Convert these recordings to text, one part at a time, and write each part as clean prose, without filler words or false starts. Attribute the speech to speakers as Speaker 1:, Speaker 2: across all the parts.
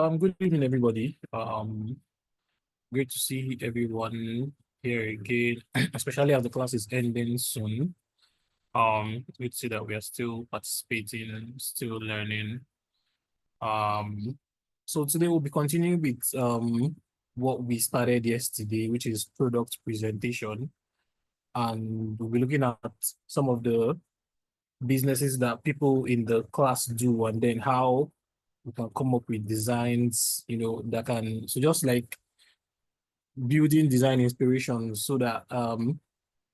Speaker 1: Good evening, everybody. Great to see everyone here again, especially as the class is ending soon. It's good to see that we are still participating and still learning. Um, so today we'll be continuing with what we started yesterday, which is product presentation, and we'll be looking at some of the businesses that people in the class do, and then how we can come up with designs, that can, so just like building design inspiration so that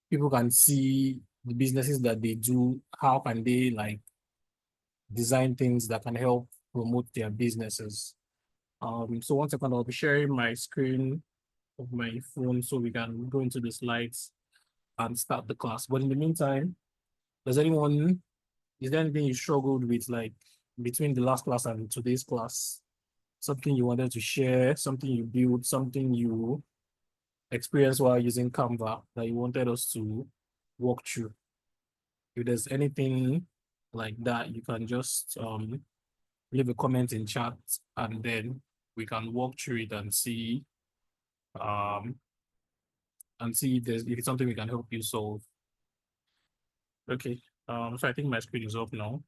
Speaker 1: people can see the businesses that they do, how can they like design things that can help promote their businesses. So 1 second, I'll be sharing my screen of my phone so we can go into the slides and start the class. But in the meantime, is there anything you struggled with, like between the last class and today's class? Something you wanted to share, something you built, something you experienced while using Canva that you wanted us to walk through? If there's anything like that, you can just leave a comment in chat, and then we can walk through it um and see if it's something we can help you solve. Okay. So I think my screen is up now.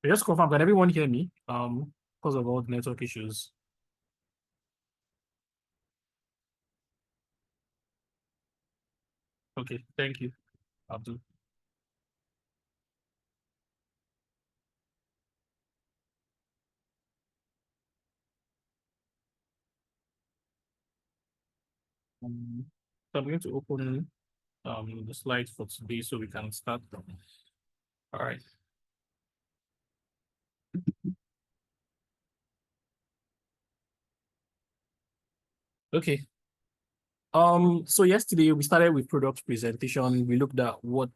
Speaker 1: Just confirm, can everyone hear me? Because of all the network issues. Okay, thank you, Abdul. So I'm going to open the slides for today so we can start. All right. Okay. So yesterday we started with product presentation. We looked at what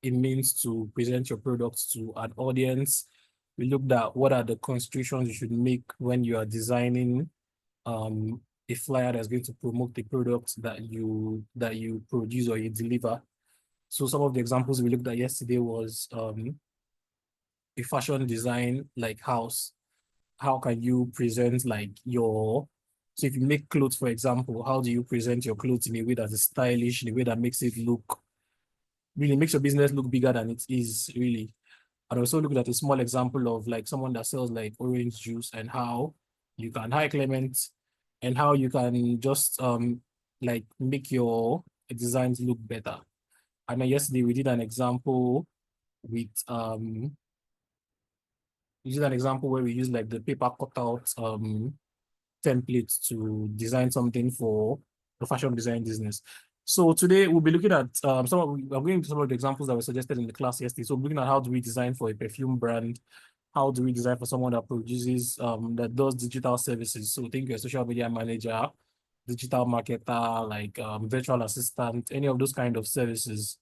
Speaker 1: it means to present your products to an audience. We looked at what are the considerations you should make when you are designing a flyer that's going to promote the products that you produce or you deliver. So some of the examples we looked at yesterday was a fashion design like house. How can you present like so if you make clothes, for example, how do you present your clothes in a way that is stylish, in a way that makes it really makes your business look bigger than it is really? And also look at a small example of like someone that sells like orange juice and how you can, hi Clement, and how you can just like make your designs look better. And then yesterday we did an example with where we used like the paper cutout templates to design something for the fashion design business. So today we'll be looking at I'm going to some of the examples that were suggested in the class yesterday. So looking at how do we design for a perfume brand, how do we design for someone that produces that does digital services. So think a social media manager, digital marketer, like virtual assistant, any of those kind of services.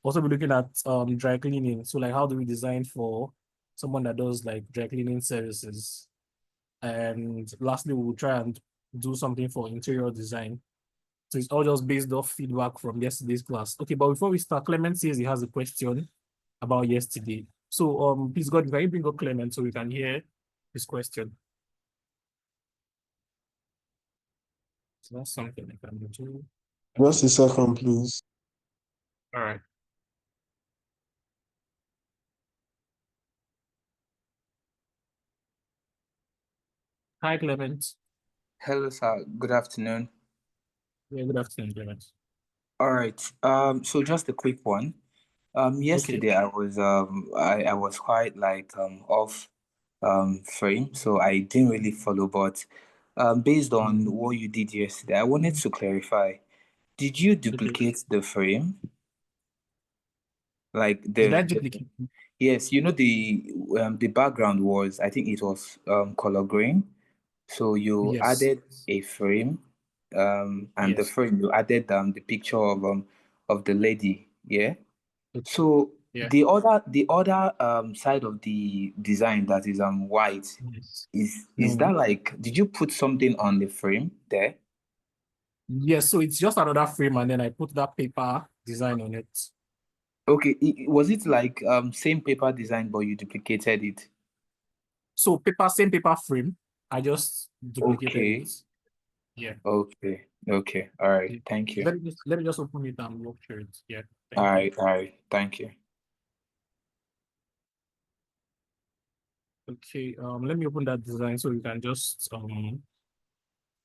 Speaker 1: Also be looking at dry cleaning. So like how do we design for someone that does like dry cleaning services? And lastly, we'll try and do something for interior design. So it's all just based off feedback from yesterday's class. Okay, but before we start, Clement says he has a question about yesterday. So please God, can you bring up Clement so we can hear his question? So that's something I can do.
Speaker 2: Just a second, please.
Speaker 1: All right. Hi, Clement.
Speaker 3: Hello, sir. Good afternoon.
Speaker 1: Yeah, good afternoon, Clement.
Speaker 3: All right. So just a quick one. Yesterday I was quite like off frame, so I didn't really follow. But based on what you did yesterday, I wanted to clarify. Did you
Speaker 1: Okay.
Speaker 3: duplicate the frame? Like
Speaker 1: Did I duplicate?
Speaker 3: yes, the background was, I think it was color green. So you
Speaker 1: Yes.
Speaker 3: added a frame, and the
Speaker 1: Yes.
Speaker 3: frame you added the picture of the lady, yeah.
Speaker 1: Okay.
Speaker 3: So
Speaker 1: Yeah.
Speaker 3: the other side of the design that is white,
Speaker 1: Yes.
Speaker 3: is that like, did you put something on the frame there?
Speaker 1: Yes, so it's just another frame, and then I put that paper design on it.
Speaker 3: Okay, was it like same paper design but you duplicated it?
Speaker 1: So same paper frame. I just duplicated
Speaker 3: Okay.
Speaker 1: it. Yeah.
Speaker 3: Okay. Okay. All right.
Speaker 1: Yeah.
Speaker 3: Thank you.
Speaker 1: Let me just open it and walk through it. Yeah.
Speaker 3: All
Speaker 1: Thank you.
Speaker 3: right. All right. Thank you.
Speaker 1: Okay. Let me open that design so we can just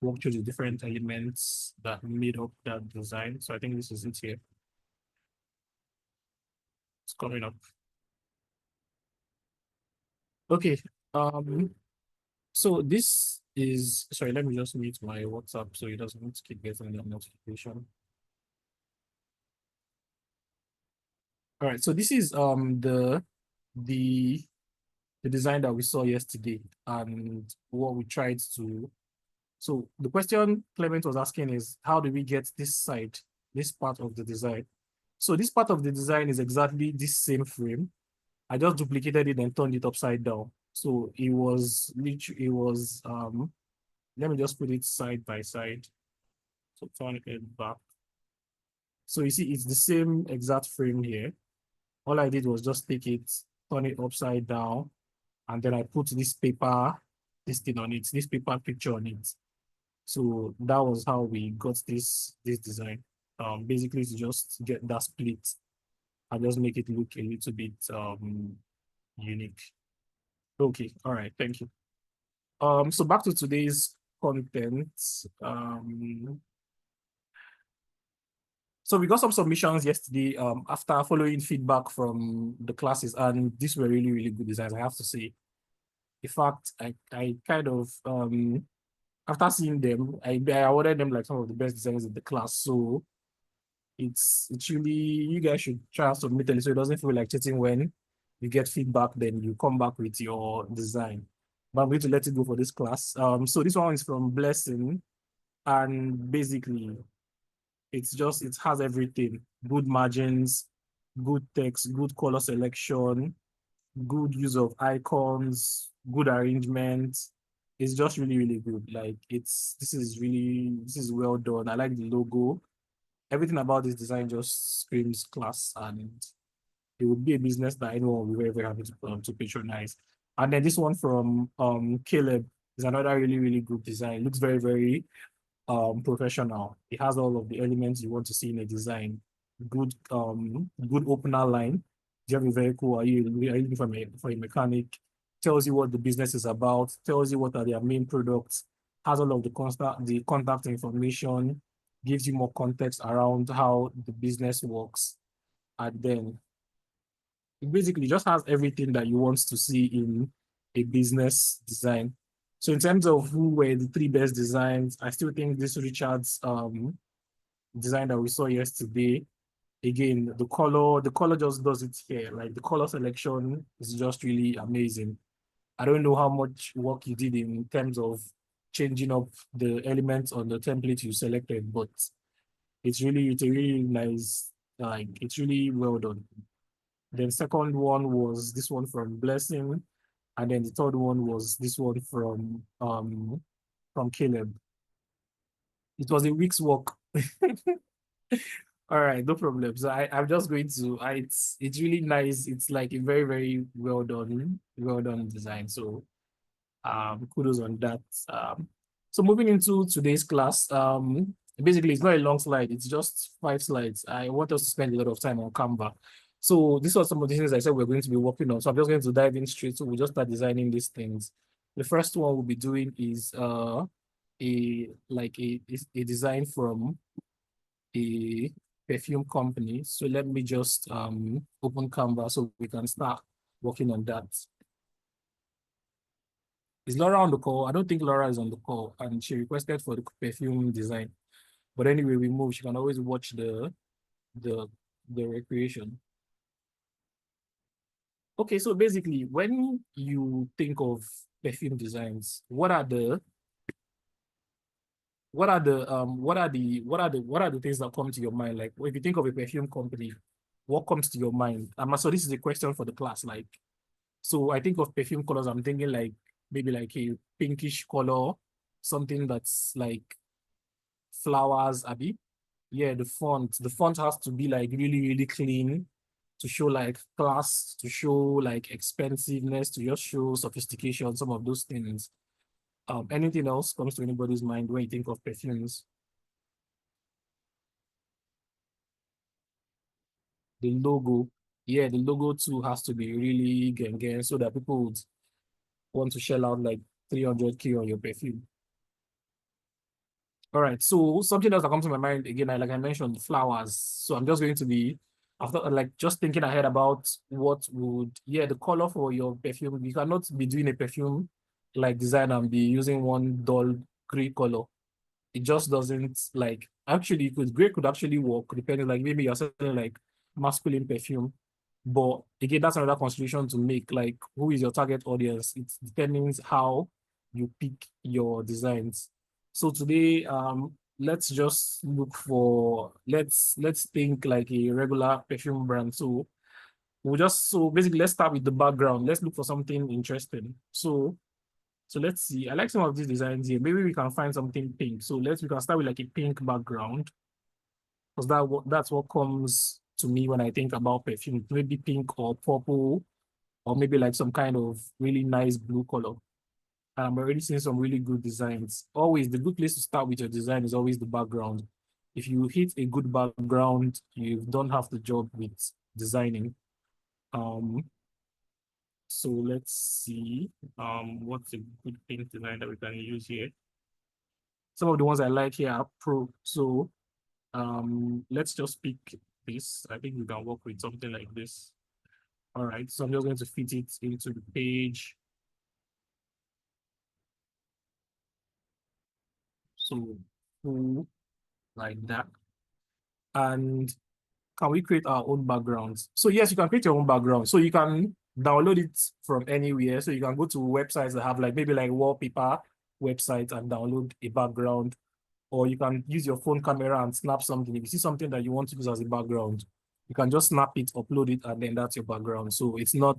Speaker 1: walk through the different elements that made up that design. So I think this is it here. It's coming up. Okay. Um, so this is, sorry, let me just mute my WhatsApp so it doesn't keep getting the notification. All right, so this is the the design that we saw yesterday and what we tried to. So the question Clement was asking is, how do we get this side, this part of the design? So this part of the design is exactly this same frame. I just duplicated it and turned it upside down. So it was literally, let me just put it side by side. So turn it back. So you see, it's the same exact frame here. All I did was just take it, turn it upside down, and then I put this thing on it, this paper picture on it. So that was how we got this design. Basically to just get that split and just make it look a little bit unique. Okay, all right, thank you. So back to today's content. So we got some submissions yesterday after following feedback from the classes, and these were really, really good designs, I have to say. In fact, I kind of after seeing them, I awarded them like some of the best designs in the class. So it's really, you guys should try and submit it so it doesn't feel like cheating when you get feedback, then you come back with your design. But I'm going to let it go for this class. So this one is from Blessing, and basically it has everything: good margins, good text, good color selection, good use of icons, good arrangement. It's just really, really good. Like this is well done. I like the logo. Everything about this design just screams class, and it would be a business that anyone will be very, very happy to patronize. And then this one from Caleb is another really, really good design. It looks very, very professional. It has all of the elements you want to see in a design. Good opener line. Do you have a vehicle? Are you looking for a mechanic? Tells you what the business is about, tells you what are their main products, has all of the contact information, gives you more context around how the business works. And then it basically just has everything that you want to see in a business design. So in terms of who were the three best designs, I still think this Richard's design that we saw yesterday. Again, the color just does it here. Like the color selection is just really amazing. I don't know how much work you did in terms of changing up the elements on the template you selected, but it's a really nice, like it's really well done. Then second one was this one from Blessing, and then the third one was this one from Caleb. It was a week's work. All right, no problem. So I'm just going to it's really nice. It's like a very, very well done design. So kudos on that. So moving into today's class, basically it's not a long slide, it's just 5 slides. I want us to spend a lot of time on Canva. So these are some of the things I said we're going to be working on. So I'm just going to dive in straight. So we'll just start designing these things. The first one we'll be doing is a design from a perfume company. So let me just open Canva so we can start working on that. Is Laura on the call? I don't think Laura is on the call, and she requested for the perfume design. But anyway, we move. She can always watch the the recreation. Okay, so basically, when you think of perfume designs, what are the things that come to your mind? Like if you think of a perfume company, what comes to your mind? So this is a question for the class. Like, so I think of perfume colors, I'm thinking like maybe like a pinkish color, something that's like flowers, Abby. Yeah, the font has to be like really, really clean to show like class, to show like expensiveness, to just show sophistication, some of those things. Anything else comes to anybody's mind when you think of perfumes? The logo. Yeah, the logo too has to be really gang so that people would want to shell out like 300K on your perfume. All right. So something else that comes to my mind again, like I mentioned, flowers. So I'm just going to be after like just thinking ahead about what would the color for your perfume. You cannot be doing a perfume like design and be using one dull gray color. It just doesn't like actually gray could actually work depending like maybe you're selling like masculine perfume. But again, that's another consideration to make. Like, who is your target audience? It determines how you pick your designs. So today, let's just look for let's think like a regular perfume brand. So so basically let's start with the background. Let's look for something interesting. So let's see. I like some of these designs here. Maybe we can find something pink. So we can start with like a pink background because that's what comes to me when I think about perfume. Maybe pink or purple, or maybe like some kind of really nice blue color. And I'm already seeing some really good designs. Always the good place to start with your design is always the background. If you hit a good background, you've done half the job with designing. Um, so let's see what's a good pink design that we can use here. Some of the ones I like here are pro. So let's just pick this. I think we can work with something like this. All right, so I'm just going to fit it into the page. So like that. And can we create our own backgrounds? So yes, you can create your own background. So you can download it from anywhere. So you can go to websites that have like maybe like wallpaper websites and download a background, or you can use your phone camera and snap something. If you see something that you want to use as a background, you can just snap it, upload it, and then that's your background. So it's not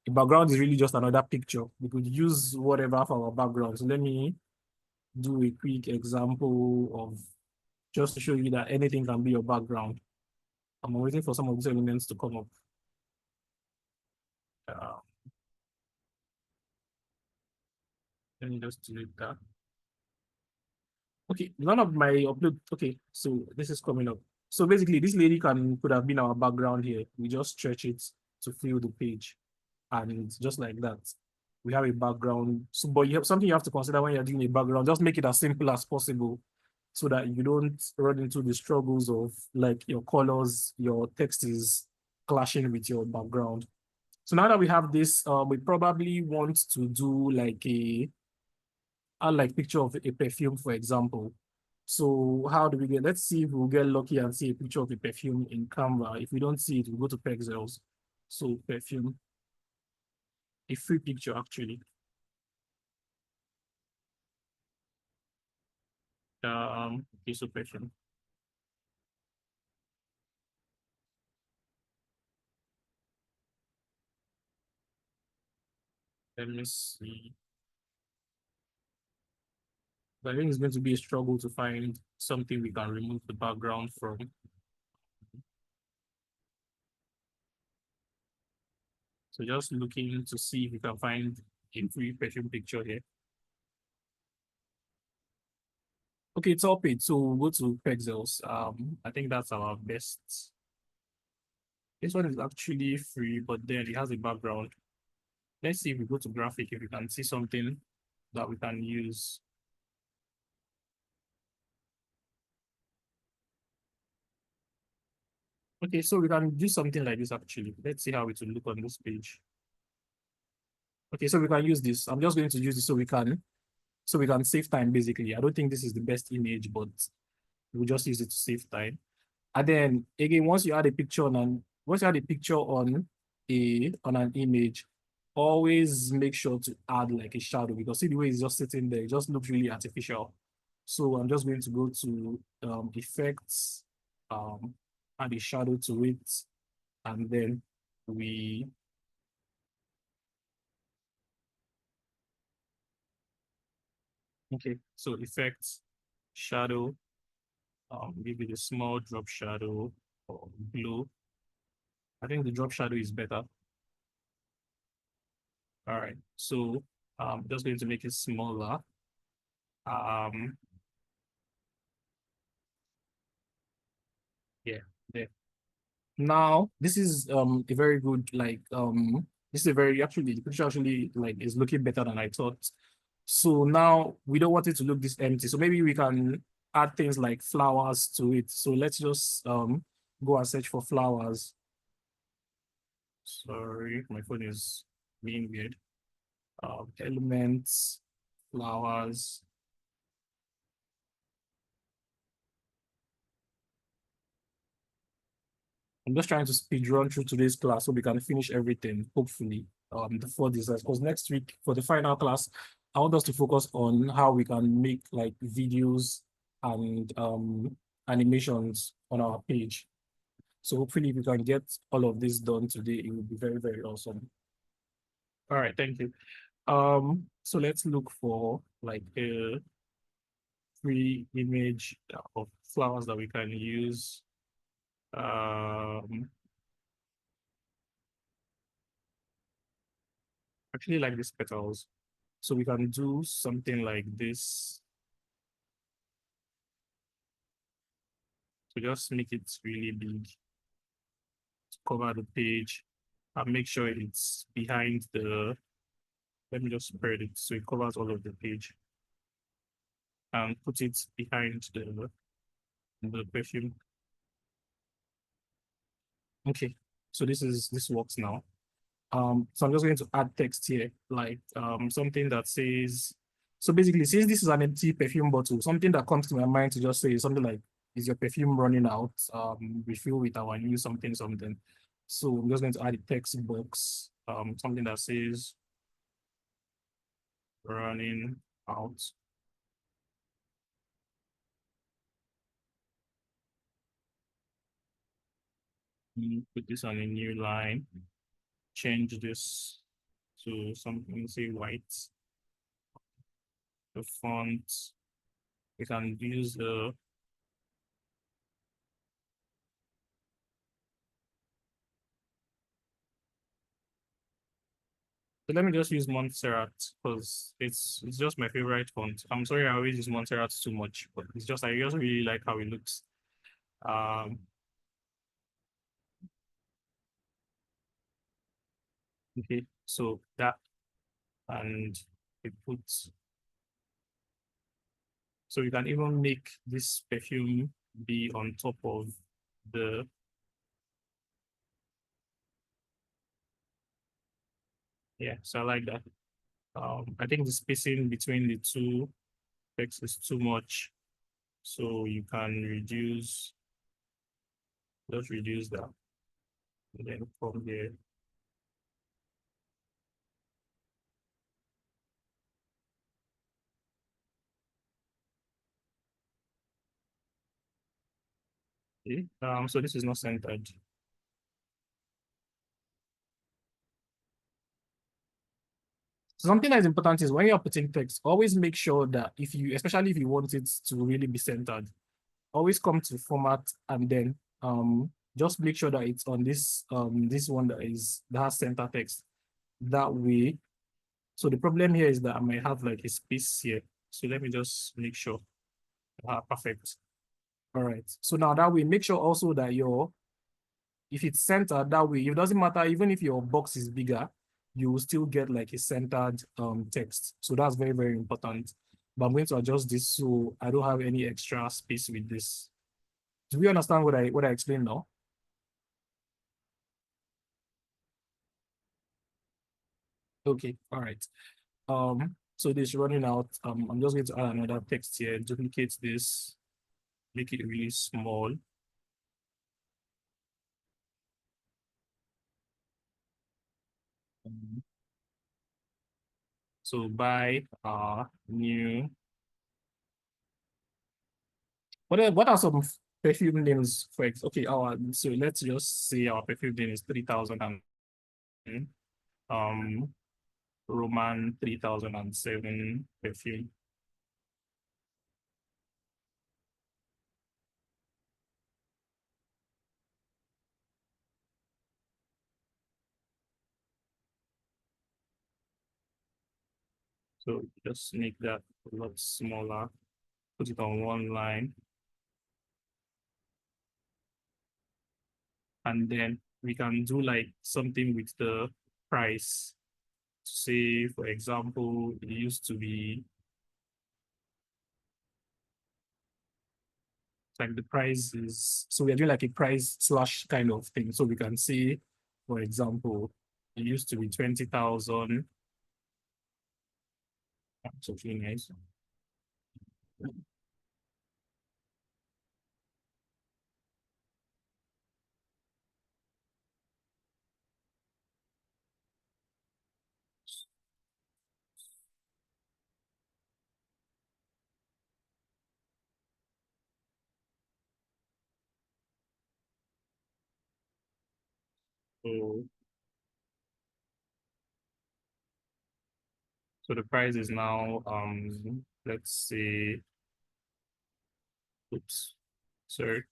Speaker 1: the background is really just another picture. We could use whatever for our background. So let me do a quick example of just to show you that anything can be your background. I'm waiting for some of these elements to come up. Uh, Let me just delete that. Okay, none of my upload. Okay, so this is coming up. So basically, this lady could have been our background here. We just stretch it to fill the page, and just like that, we have a background. So, but you have something you have to consider when you're doing a background. Just make it as simple as possible, so that you don't run into the struggles of like your colors, your text is clashing with your background. So now that we have this, we probably want to do like picture of a perfume, for example. So how do we get, let's see if we'll get lucky and see a picture of a perfume in Canva. If we don't see it, we'll go to Pexels. So perfume, a free picture actually. Okay, so perfume. Let me see. But I think it's going to be a struggle to find something we can remove the background from. So just looking to see if we can find a free perfume picture here. Okay, it's all paid. So we'll go to Pexels. I think that's our best. This one is actually free, but then it has a background. Let's see if we go to graphic, if we can see something that we can use. Okay, so we can do something like this actually. Let's see how it will look on this page. Okay, so we can use this. I'm just going to use this so we can save time basically. I don't think this is the best image, but we'll just use it to save time. And then again, once you add a picture on an image, always make sure to add like a shadow because see the way it's just sitting there, it just looks really artificial. So I'm just going to go to effects, add a shadow to it, and then we okay, so effects, shadow, maybe the small drop shadow or glow. I think the drop shadow is better. All right, so just going to make it smaller. Um, yeah, there. Now, this is a very good this is a very actually the picture actually like is looking better than I thought. So now we don't want it to look this empty. So maybe we can add things like flowers to it. So let's just go and search for flowers. Sorry, my phone is being weird. Elements, flowers. I'm just trying to speed run through today's class so we can finish everything, hopefully, before this. Because next week for the final class, I want us to focus on how we can make like videos and animations on our page. So hopefully if we can get all of this done today, it will be very, very awesome. All right, thank you. So let's look for like a free image of flowers that we can use. Actually like these petals. So we can do something like this. So just make it really big to cover the page and make sure it's behind the, let me just spread it so it covers all of the page and put it behind the perfume. Okay, so this works now. So I'm just going to add text here, like something that says, so basically since this is an empty perfume bottle, something that comes to my mind to just say is something like, is your perfume running out? Refill with our new something, something. So I'm just going to add a text box, something that says running out. Put this on a new line, change this to something, say white. The font, we can use the, so let me just use Montserrat because it's just my favorite font. I'm sorry I always use Montserrat too much, but it's just I just really like how it looks. Um, okay, so that, and it puts, so you can even make this perfume be on top of the, yeah, so I like that. I think the spacing between the two text is too much, so you can reduce, just reduce that, and then from there. Okay. So this is not centered. Something that is important is when you're putting text, always make sure that if you, especially if you want it to really be centered, always come to format and then just make sure that it's on this one that has center text. That way. So the problem here is that I might have like a space here. So let me just make sure. Perfect. All right. So now that way, make sure also that if it's centered that way, it doesn't matter, even if your box is bigger, you will still get like a centered text. So that's very, very important. But I'm going to adjust this so I don't have any extra space with this. Do we understand what I explained now? Okay, all right. So this running out. I'm just going to add another text here, duplicate this, make it really small. So buy new. What are some perfume names for okay, so let's just say our perfume name is 3000 and um Roman 3007 perfume. So just make that a lot smaller, put it on one line. And then we can do like something with the price. Say, for example, it used to be like the price is, so we're doing like a price slash kind of thing. So we can see, for example, it used to be 20,000. That's actually nice. So, so the price is now, let's say, oops, sorry.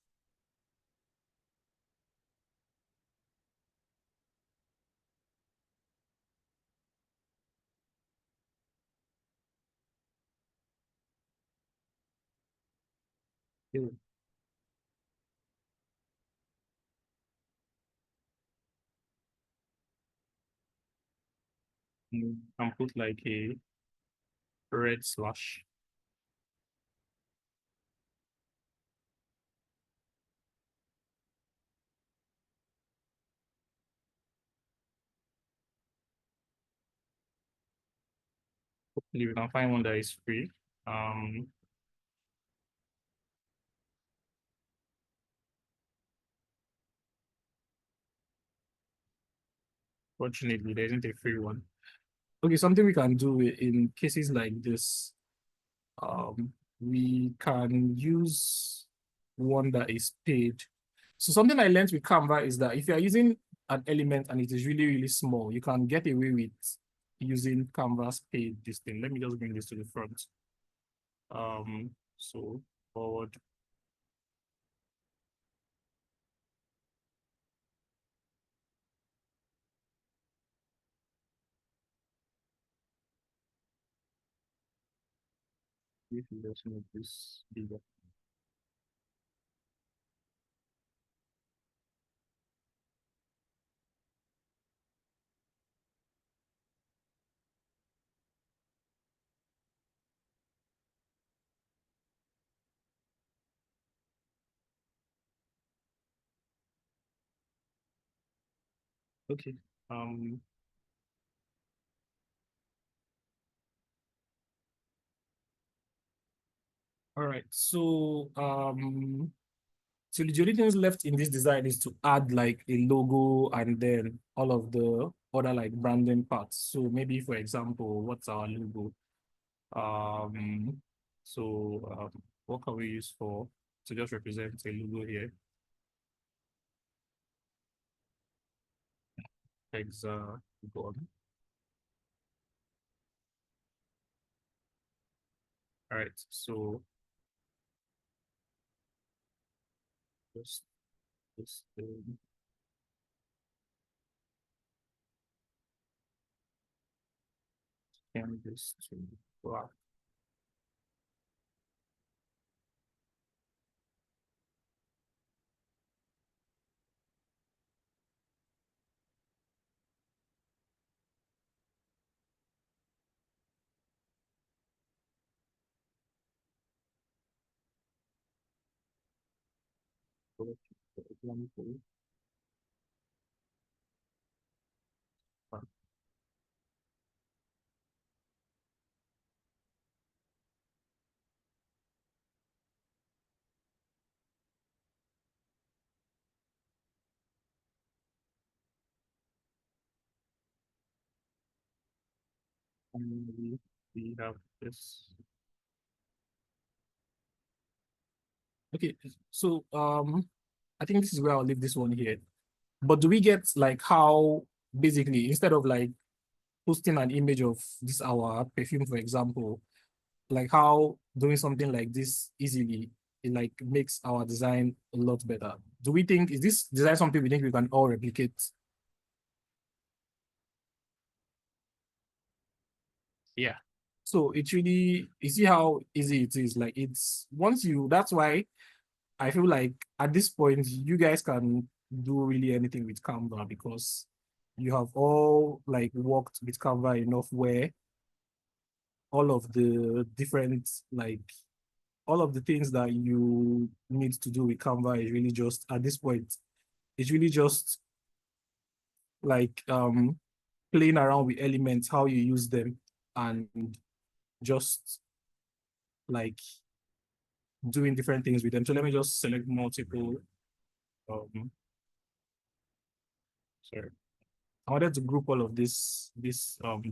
Speaker 1: Yeah. And put like a red slash. Hopefully we can find one that is free. Um, Fortunately, there isn't a free one. Okay, something we can do in cases like this, we can use one that is paid. So something I learned with Canva is that if you are using an element and it is really, really small, you can get away with using Canva's paid this thing. Let me just bring this to the front. So forward. If you just make this bigger. Okay. All right. So the only things left in this design is to add like a logo and then all of the other like branding parts. So maybe for example, what's our logo? Um, what can we use for to just represent a logo here? Hexagon. All right. So just this thing. Canvas to black. For example, finally, we have this. Okay, so I think this is where I'll leave this one here. But do we get like how basically instead of like posting an image of this our perfume, for example, like how doing something like this easily it like makes our design a lot better. Do we think is this design something we think we can all replicate? Yeah. So it's really, you see how easy it is. Like it's once you, that's why I feel like at this point you guys can do really anything with Canva because you have all like worked with Canva enough where all of the different like all of the things that you need to do with Canva is really just at this point, it's really just like playing around with elements, how you use them, and just like doing different things with them. So let me just select multiple. Um, sorry, I wanted to group all of this the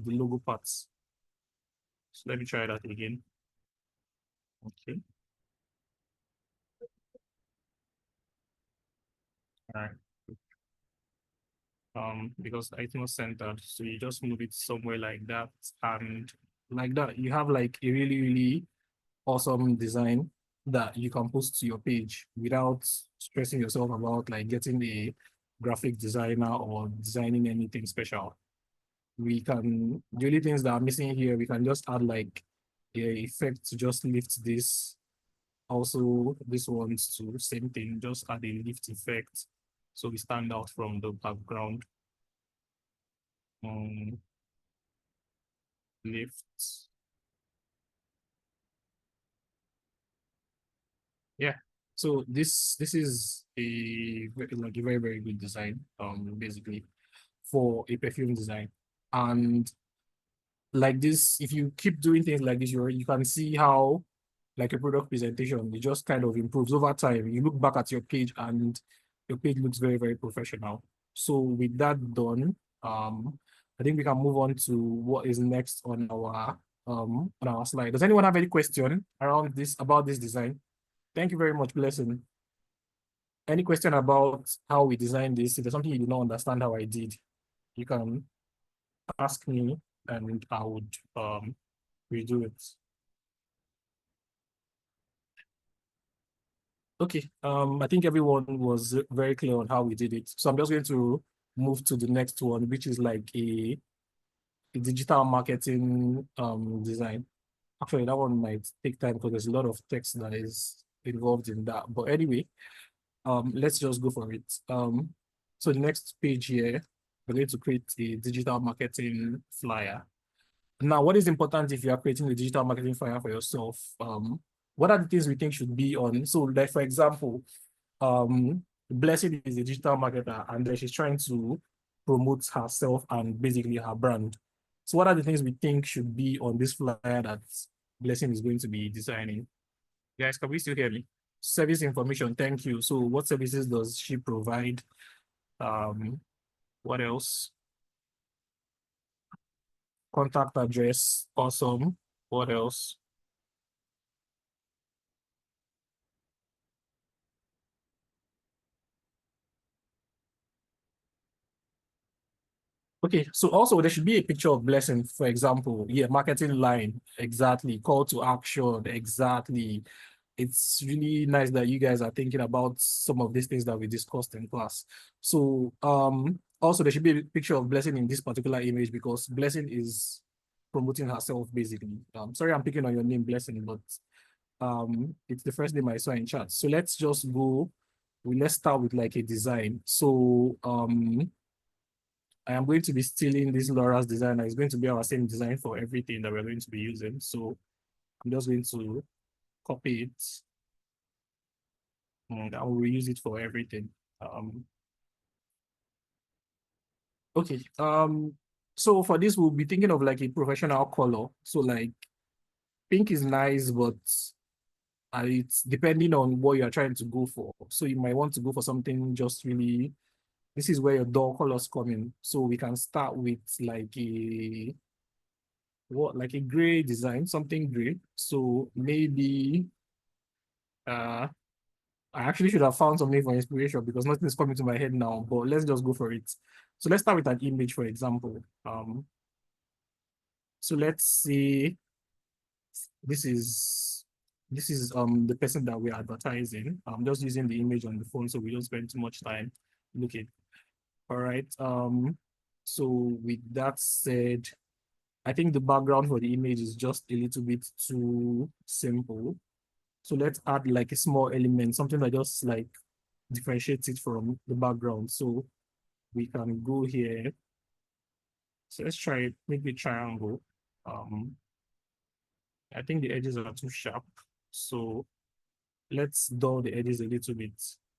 Speaker 1: logo parts. So let me try that again. Okay. All right. Because item was centered, so you just move it somewhere like that, and like that, you have like a really awesome design that you can post to your page without stressing yourself about like getting a graphic designer or designing anything special. We can, the only things that are missing here, we can just add like a effect to just lift this. Also, this one's too, same thing, just add a lift effect so we stand out from the background. Lift. Yeah. So this is like a very good design, basically for a perfume design. And like this, if you keep doing things like this, you can see how like a product presentation, it just kind of improves over time. You look back at your page and your page looks very professional. So with that done, I think we can move on to what is next on our slide. Does anyone have any question around this about this design? Thank you very much, Blessing. Any question about how we designed this? If there's something you do not understand how I did, you can ask me and I would redo it. Okay, I think everyone was very clear on how we did it. So I'm just going to move to the next one, which is like a digital marketing design. Actually, that one might take time because there's a lot of text that is involved in that. But anyway, let's just go for it. So the next page here, we're going to create a digital marketing flyer. Now, what is important if you are creating a digital marketing flyer for yourself? What are the things we think should be on? So, like for example, Blessing is a digital marketer and then she's trying to promote herself and basically her brand. So, what are the things we think should be on this flyer that Blessing is going to be designing? Guys, can we still hear me? Service information, thank you. So what services does she provide? What else? Contact address, awesome. What else? Okay, so also there should be a picture of Blessing, for example. Yeah, marketing line, exactly. Call to action, exactly. It's really nice that you guys are thinking about some of these things that we discussed in class. So also there should be a picture of Blessing in this particular image because Blessing is promoting herself basically. Sorry, I'm picking on your name, Blessing, but it's the first name I saw in chat. So let's just go. Let's start with like a design. So I am going to be stealing this Laura's design. It's going to be our same design for everything that we're going to be using. So I'm just going to copy it and I will reuse it for everything. Okay. So for this, we'll be thinking of like a professional color. So like pink is nice, but it's depending on what you're trying to go for. So you might want to go for something just really, this is where your door colors come in. So we can start with like like a gray design, something gray. So maybe I actually should have found something for inspiration because nothing is coming to my head now, but let's just go for it. So let's start with an image, for example. So let's say this is the person that we're advertising. I'm just using the image on the phone so we don't spend too much time looking. All right. So with that said, I think the background for the image is just a little bit too simple. So let's add like a small element, something that just like differentiates it from the background. So we can go here. So let's try it, maybe a triangle. I think the edges are too sharp. So let's dull the edges a little bit.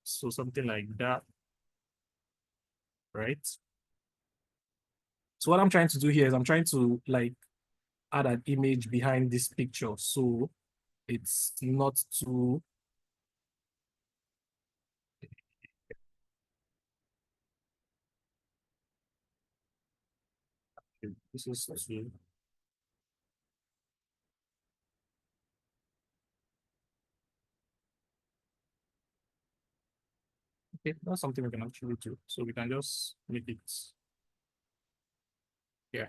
Speaker 1: So something like that, right? So what I'm trying to do here is I'm trying to like add an image behind this picture. So it's not too, this is too, okay, that's something we can actually do. So we can just make it, yeah.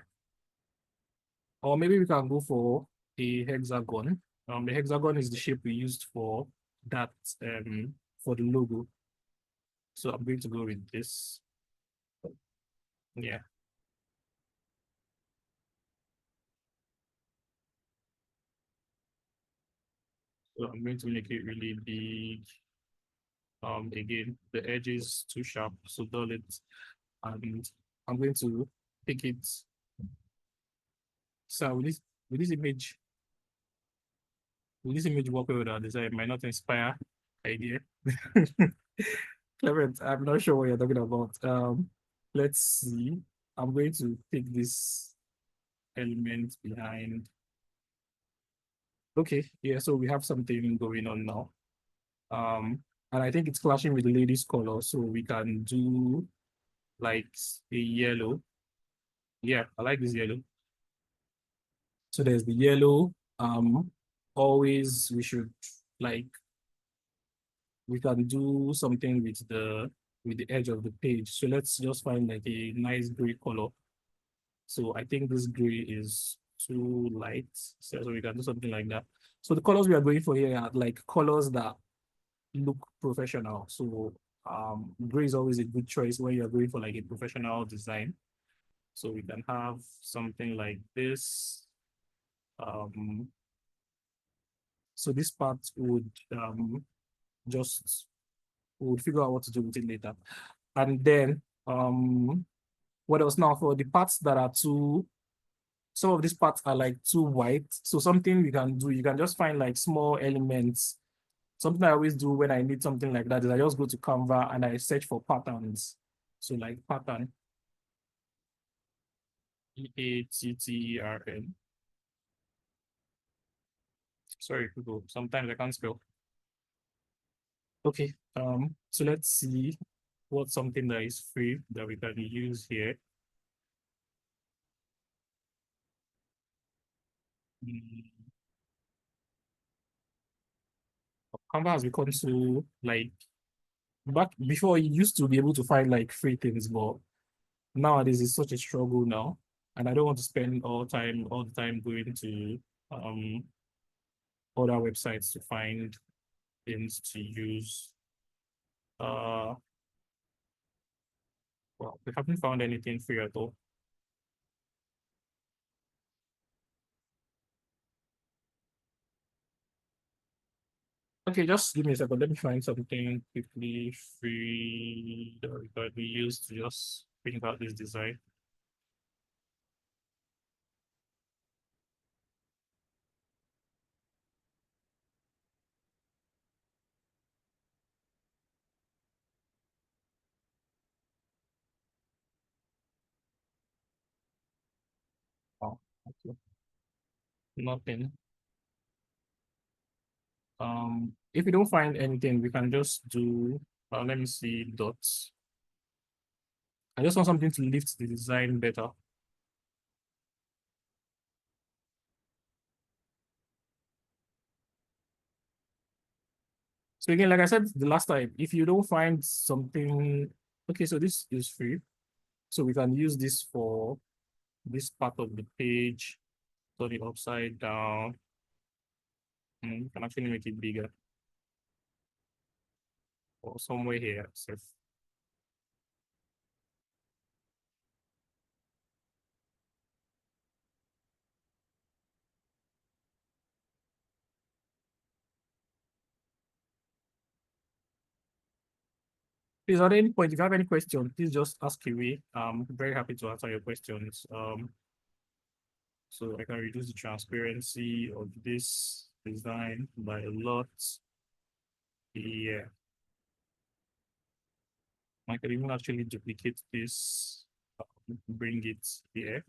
Speaker 1: Or maybe we can go for a hexagon. The hexagon is the shape we used for that, for the logo. So I'm going to go with this. Yeah. So I'm going to make it really big. Again, the edge is too sharp, so dull it. And I'm going to pick it. So with this image, will this image work well with our design? It might not inspire idea. Clement, I'm not sure what you're talking about. Let's see. I'm going to pick this element behind. Okay, yeah, so we have something going on now. And I think it's clashing with the lady's color, so we can do like a yellow. Yeah, I like this yellow. So there's the yellow. Always we should like we can do something with the edge of the page. So let's just find like a nice gray color. So I think this gray is too light. So we can do something like that. So the colors we are going for here are like colors that look professional. So gray is always a good choice when you're going for like a professional design. So we can have something like this. Um, so this part would just we'll figure out what to do with it later. And then what else now for the parts that are too, some of these parts are like too white. So something we can do, you can just find like small elements. Something I always do when I need something like that is I just go to Canva and I search for patterns. So like pattern, Pattern. Sorry, Google. Sometimes I can't spell. Okay, so let's see what's something that is free that we can use here. Mm, Canva has become so like back before you used to be able to find like free things, but nowadays it's such a struggle now. And I don't want to spend all the time going to um other websites to find things to use. Uh well, we haven't found anything free at all. Okay, just give me a second. Let me find something quickly free that we use to just bring out this design. Oh, okay. Nothing. If we don't find anything, we can just do, let me see, dots. I just want something to lift the design better. So again, like I said the last time, if you don't find something, okay, so this is free. So we can use this for this part of the page, turn it upside down. We can actually make it bigger or somewhere here. So Please, at any point, if you have any questions, please just ask away. I'm very happy to answer your questions. So I can reduce the transparency of this design by a lot. Yeah. I can even actually duplicate this, bring it here.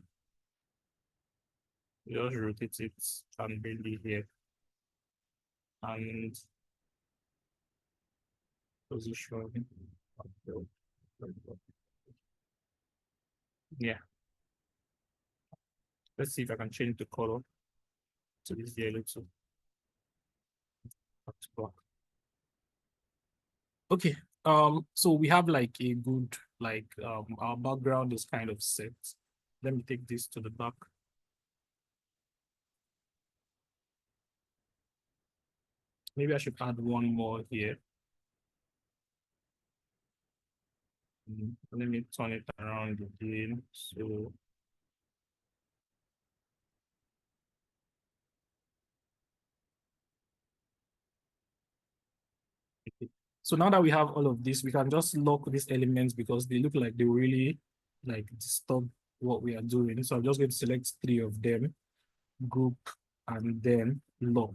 Speaker 1: Just rotate it and bring it here. And position. Yeah. Let's see if I can change the color to this yellow too. Okay. So we have like a good, like our background is kind of set. Let me take this to the back. Maybe I should add one more here. Let me turn it around again. So so now that we have all of this, we can just lock these elements because they look like they really like disturb what we are doing. So I'm just going to select 3 of them, group, and then lock.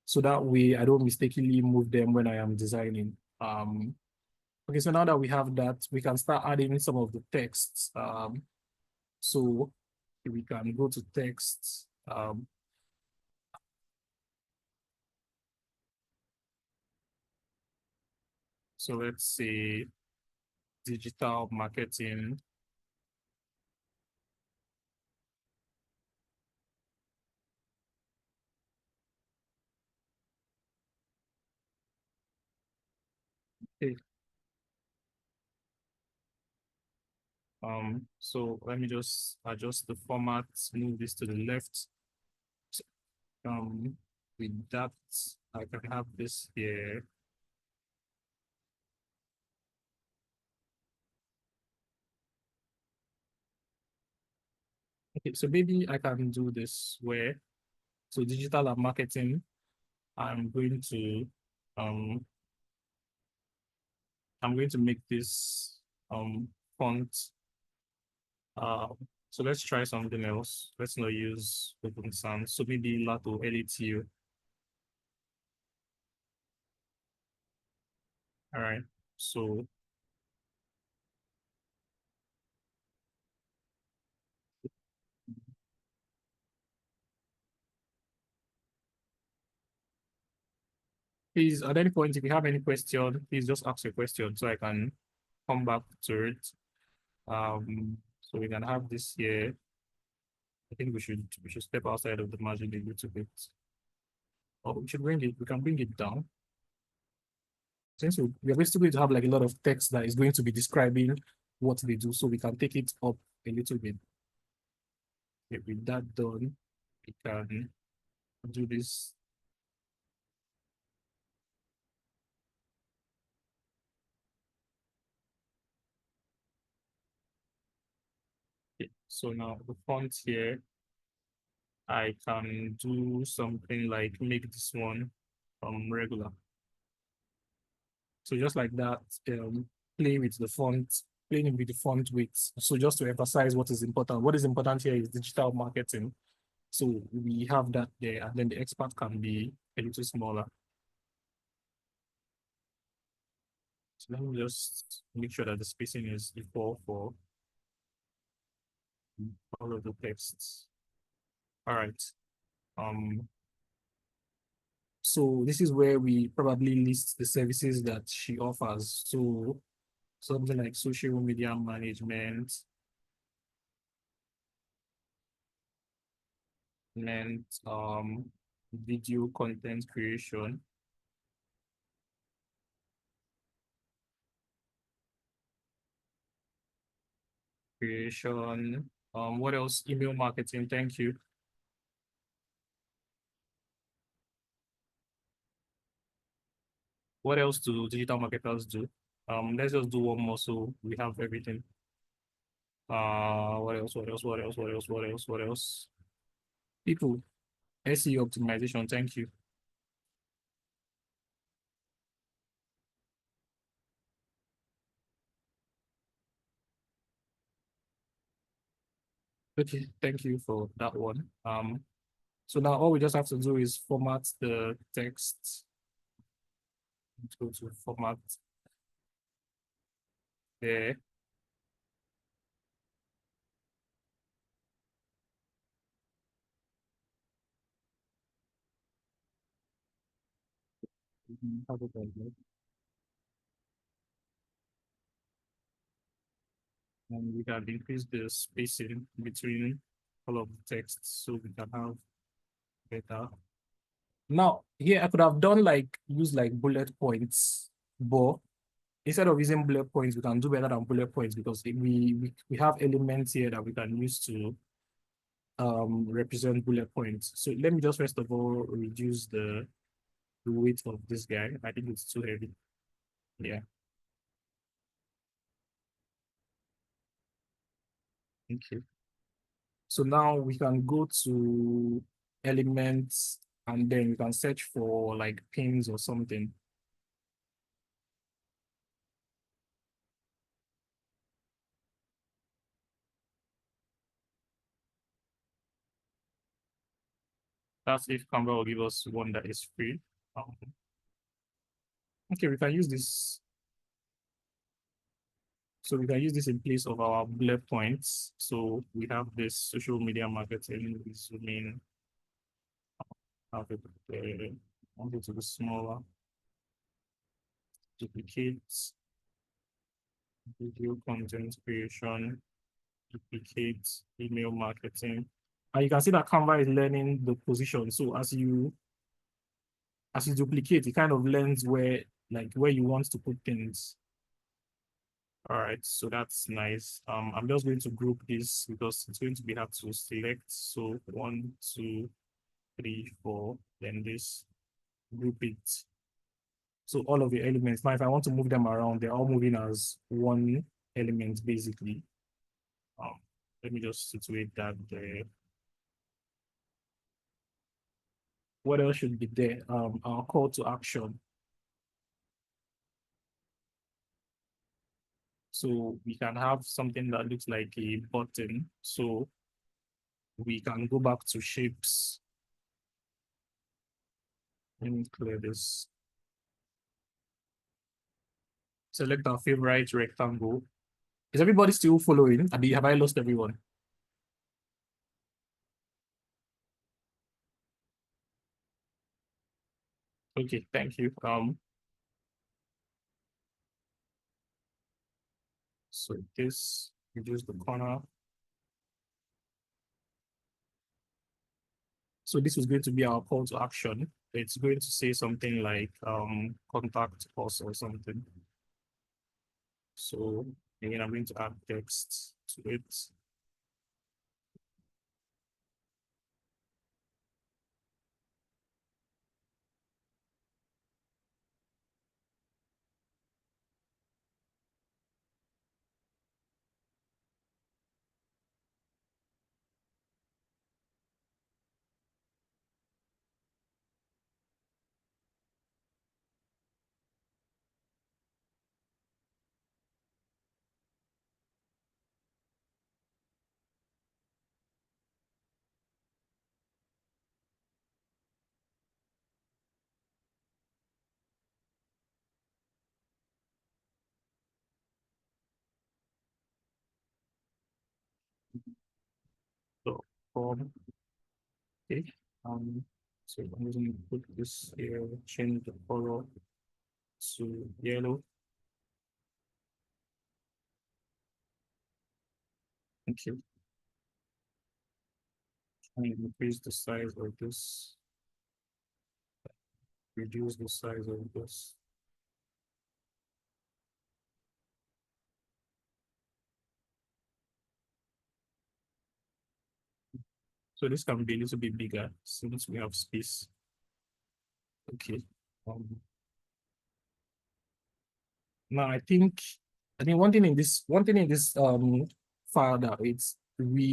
Speaker 1: So that way I don't mistakenly move them when I am designing. Okay, so now that we have that, we can start adding some of the texts. So we can go to text. So let's say digital marketing. Okay. So let me just adjust the format, move this to the left. So, with that, I can have this here. Okay, so maybe I can do this where, so digital and marketing, I'm going to um make this font. So let's try something else. Let's not use open sans. So maybe Lato LATU. All right. So please, at any point, if you have any question, please just ask a question so I can come back to it. So we can have this here. I think we should step outside of the margin a little bit. Or we should bring it, we can bring it down. Since we are basically going to have like a lot of text that is going to be describing what they do, so we can take it up a little bit. Okay, with that done, we can do this. Okay, so now the font here, I can do something like make this one regular. So just like that, play with the font, playing with the font width. So just to emphasize what is important. What is important here is digital marketing. So we have that there, and then the expert can be a little smaller. So let me just make sure that the spacing is equal for all of the texts. All right. So this is where we probably list the services that she offers. So something like social media management, video content creation, what else? Email marketing, thank you. What else do digital marketers do? Let's just do one more so we have everything. What else? What else? What else? What else? What else? What else? People, SEO optimization, thank you. Okay, thank you for that one. So now all we just have to do is format the text. Let's go to format there. Have it like that. And we can increase the spacing between all of the texts so we can have better. Now, here I could have done like use like bullet points, but instead of using bullet points, we can do better than bullet points because we have elements here that we can use to represent bullet points. So let me just first of all reduce the weight of this guy. I think it's too heavy. Yeah. Okay. So now we can go to elements and then we can search for like pins or something. That's if Canva will give us one that is free. Um, okay, we can use this. So we can use this in place of our bullet points. So we have this social media marketing. We zoom in, have it there. Want it to be smaller. Duplicate, video content creation, duplicate, email marketing. And you can see that Canva is learning the position. So as you duplicate, it kind of learns where you want to put things. All right, so that's nice. I'm just going to group this because it's going to be hard to select. So 1, 2, 3, 4, then this, group it. So all of the elements. Now, if I want to move them around, they're all moving as one element, basically. Um, Let me just situate that there. What else should be there? Our call to action. So we can have something that looks like a button. So we can go back to shapes. Let me clear this. Select our favorite rectangle. Is everybody still following? Have I lost everyone? Okay, thank you. So this reduce the corner. So this is going to be our call to action. It's going to say something like contact us or something. So again, I'm going to add text to it. So okay. So I'm going to put this here, change the color to yellow. Okay. And increase the size of this, reduce the size of this. So this can be a little bit bigger since we have space. Okay. Now I think one thing in this file that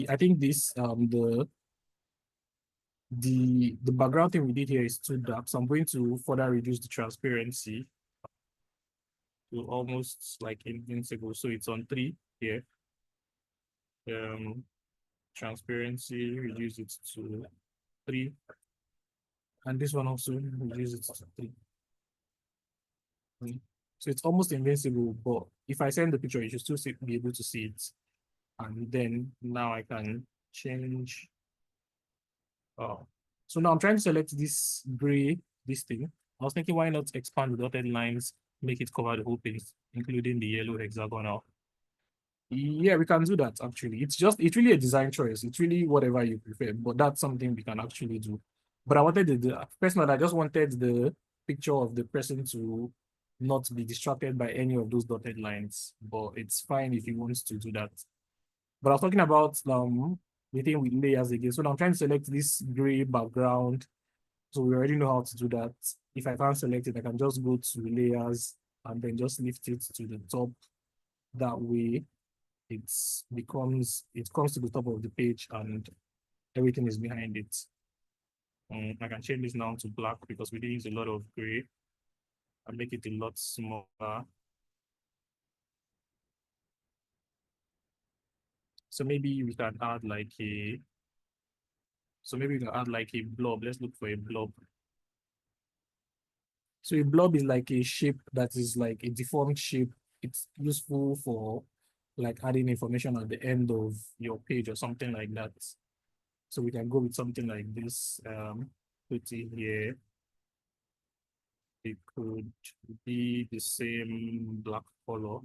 Speaker 1: I think this the background thing we did here is too dark. So I'm going to further reduce the transparency to almost like invincible. So it's on 3 here. Um Transparency, reduce it to 3. And this one also, reduce it to 3. So it's almost invincible, but if I send the picture, you should still be able to see it. And then now I can change. So now I'm trying to select this gray, this thing. I was thinking, why not expand the dotted lines, make it cover the whole page, including the yellow hexagonal. Yeah, we can do that actually. It's really a design choice. It's really whatever you prefer, but that's something we can actually do. But I wanted personally, I just wanted the picture of the person to not be distracted by any of those dotted lines, but it's fine if you want to do that. But I was talking about the thing with layers again. So now I'm trying to select this gray background. So we already know how to do that. If I can't select it, I can just go to layers and then just lift it to the top. That way it comes to the top of the page and everything is behind it. I can change this now to black because we did use a lot of gray and make it a lot smaller. So maybe we can add like a blob. Let's look for a blob. So a blob is like a shape that is like a deformed shape. It's useful for like adding information at the end of your page or something like that. So we can go with something like this. Put it here. It could be the same black color.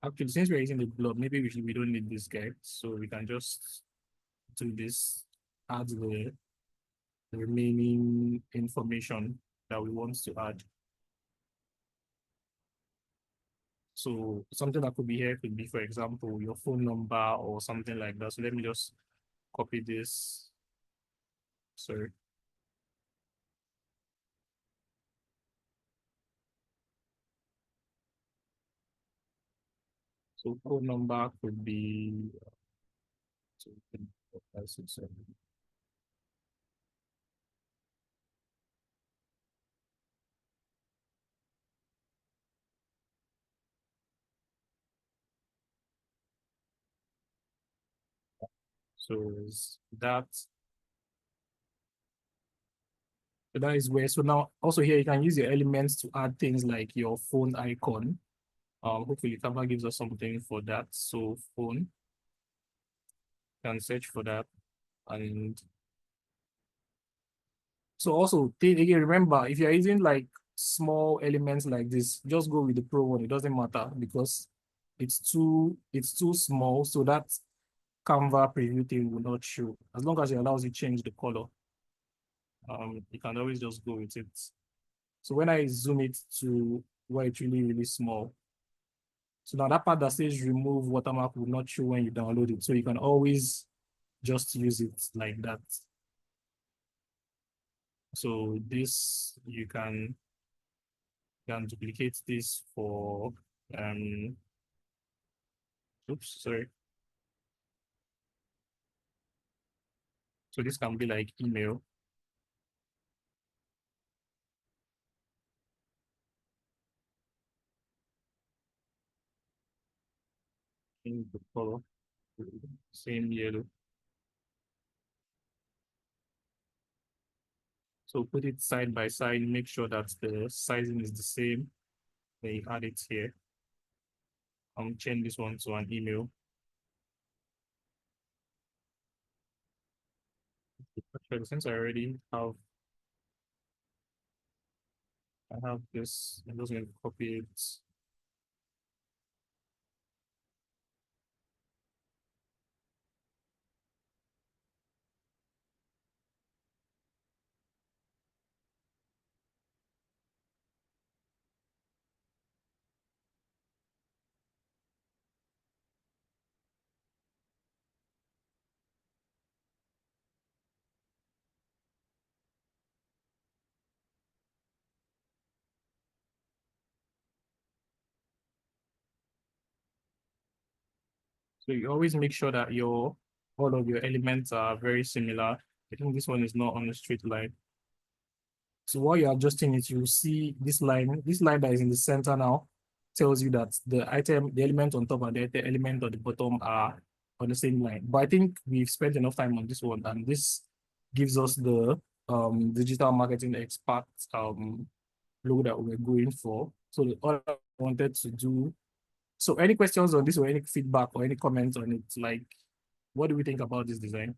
Speaker 1: Actually, since we're using the blob, maybe we don't need this guy. So we can just do this, add the remaining information that we want to add. So something that could be here could be, for example, your phone number or something like that. So let me just copy this. Sorry. So phone number could be 567. So that So that is where, so now also here you can use your elements to add things like your phone icon. Hopefully Canva gives us something for that. So phone, can search for that. And so also again, remember, if you're using like small elements like this, just go with the pro one. It doesn't matter because it's too small. So that Canva preview thing will not show. As long as it allows you change the color, you can always just go with it. So when I zoom it to where it's really, really small, so now that part that says remove watermark will not show when you download it. So you can always just use it like that. So this, you can duplicate this for, oops, sorry. So this can be like email. In the color, same yellow. So put it side by side, make sure that the sizing is the same. Then you add it here. Change this one to an email. Actually, since I already have this, I'm just going to copy it. So you always make sure that all of your elements are very similar. I think this one is not on a straight line. So while you're adjusting it, you see this line that is in the center now. tells you that the element on top and the element on the bottom are on the same line. But I think we've spent enough time on this one, and this gives us the digital marketing expert logo that we're going for. So the other I wanted to do. So any questions on this or any feedback or any comments on it? Like, what do we think about this design?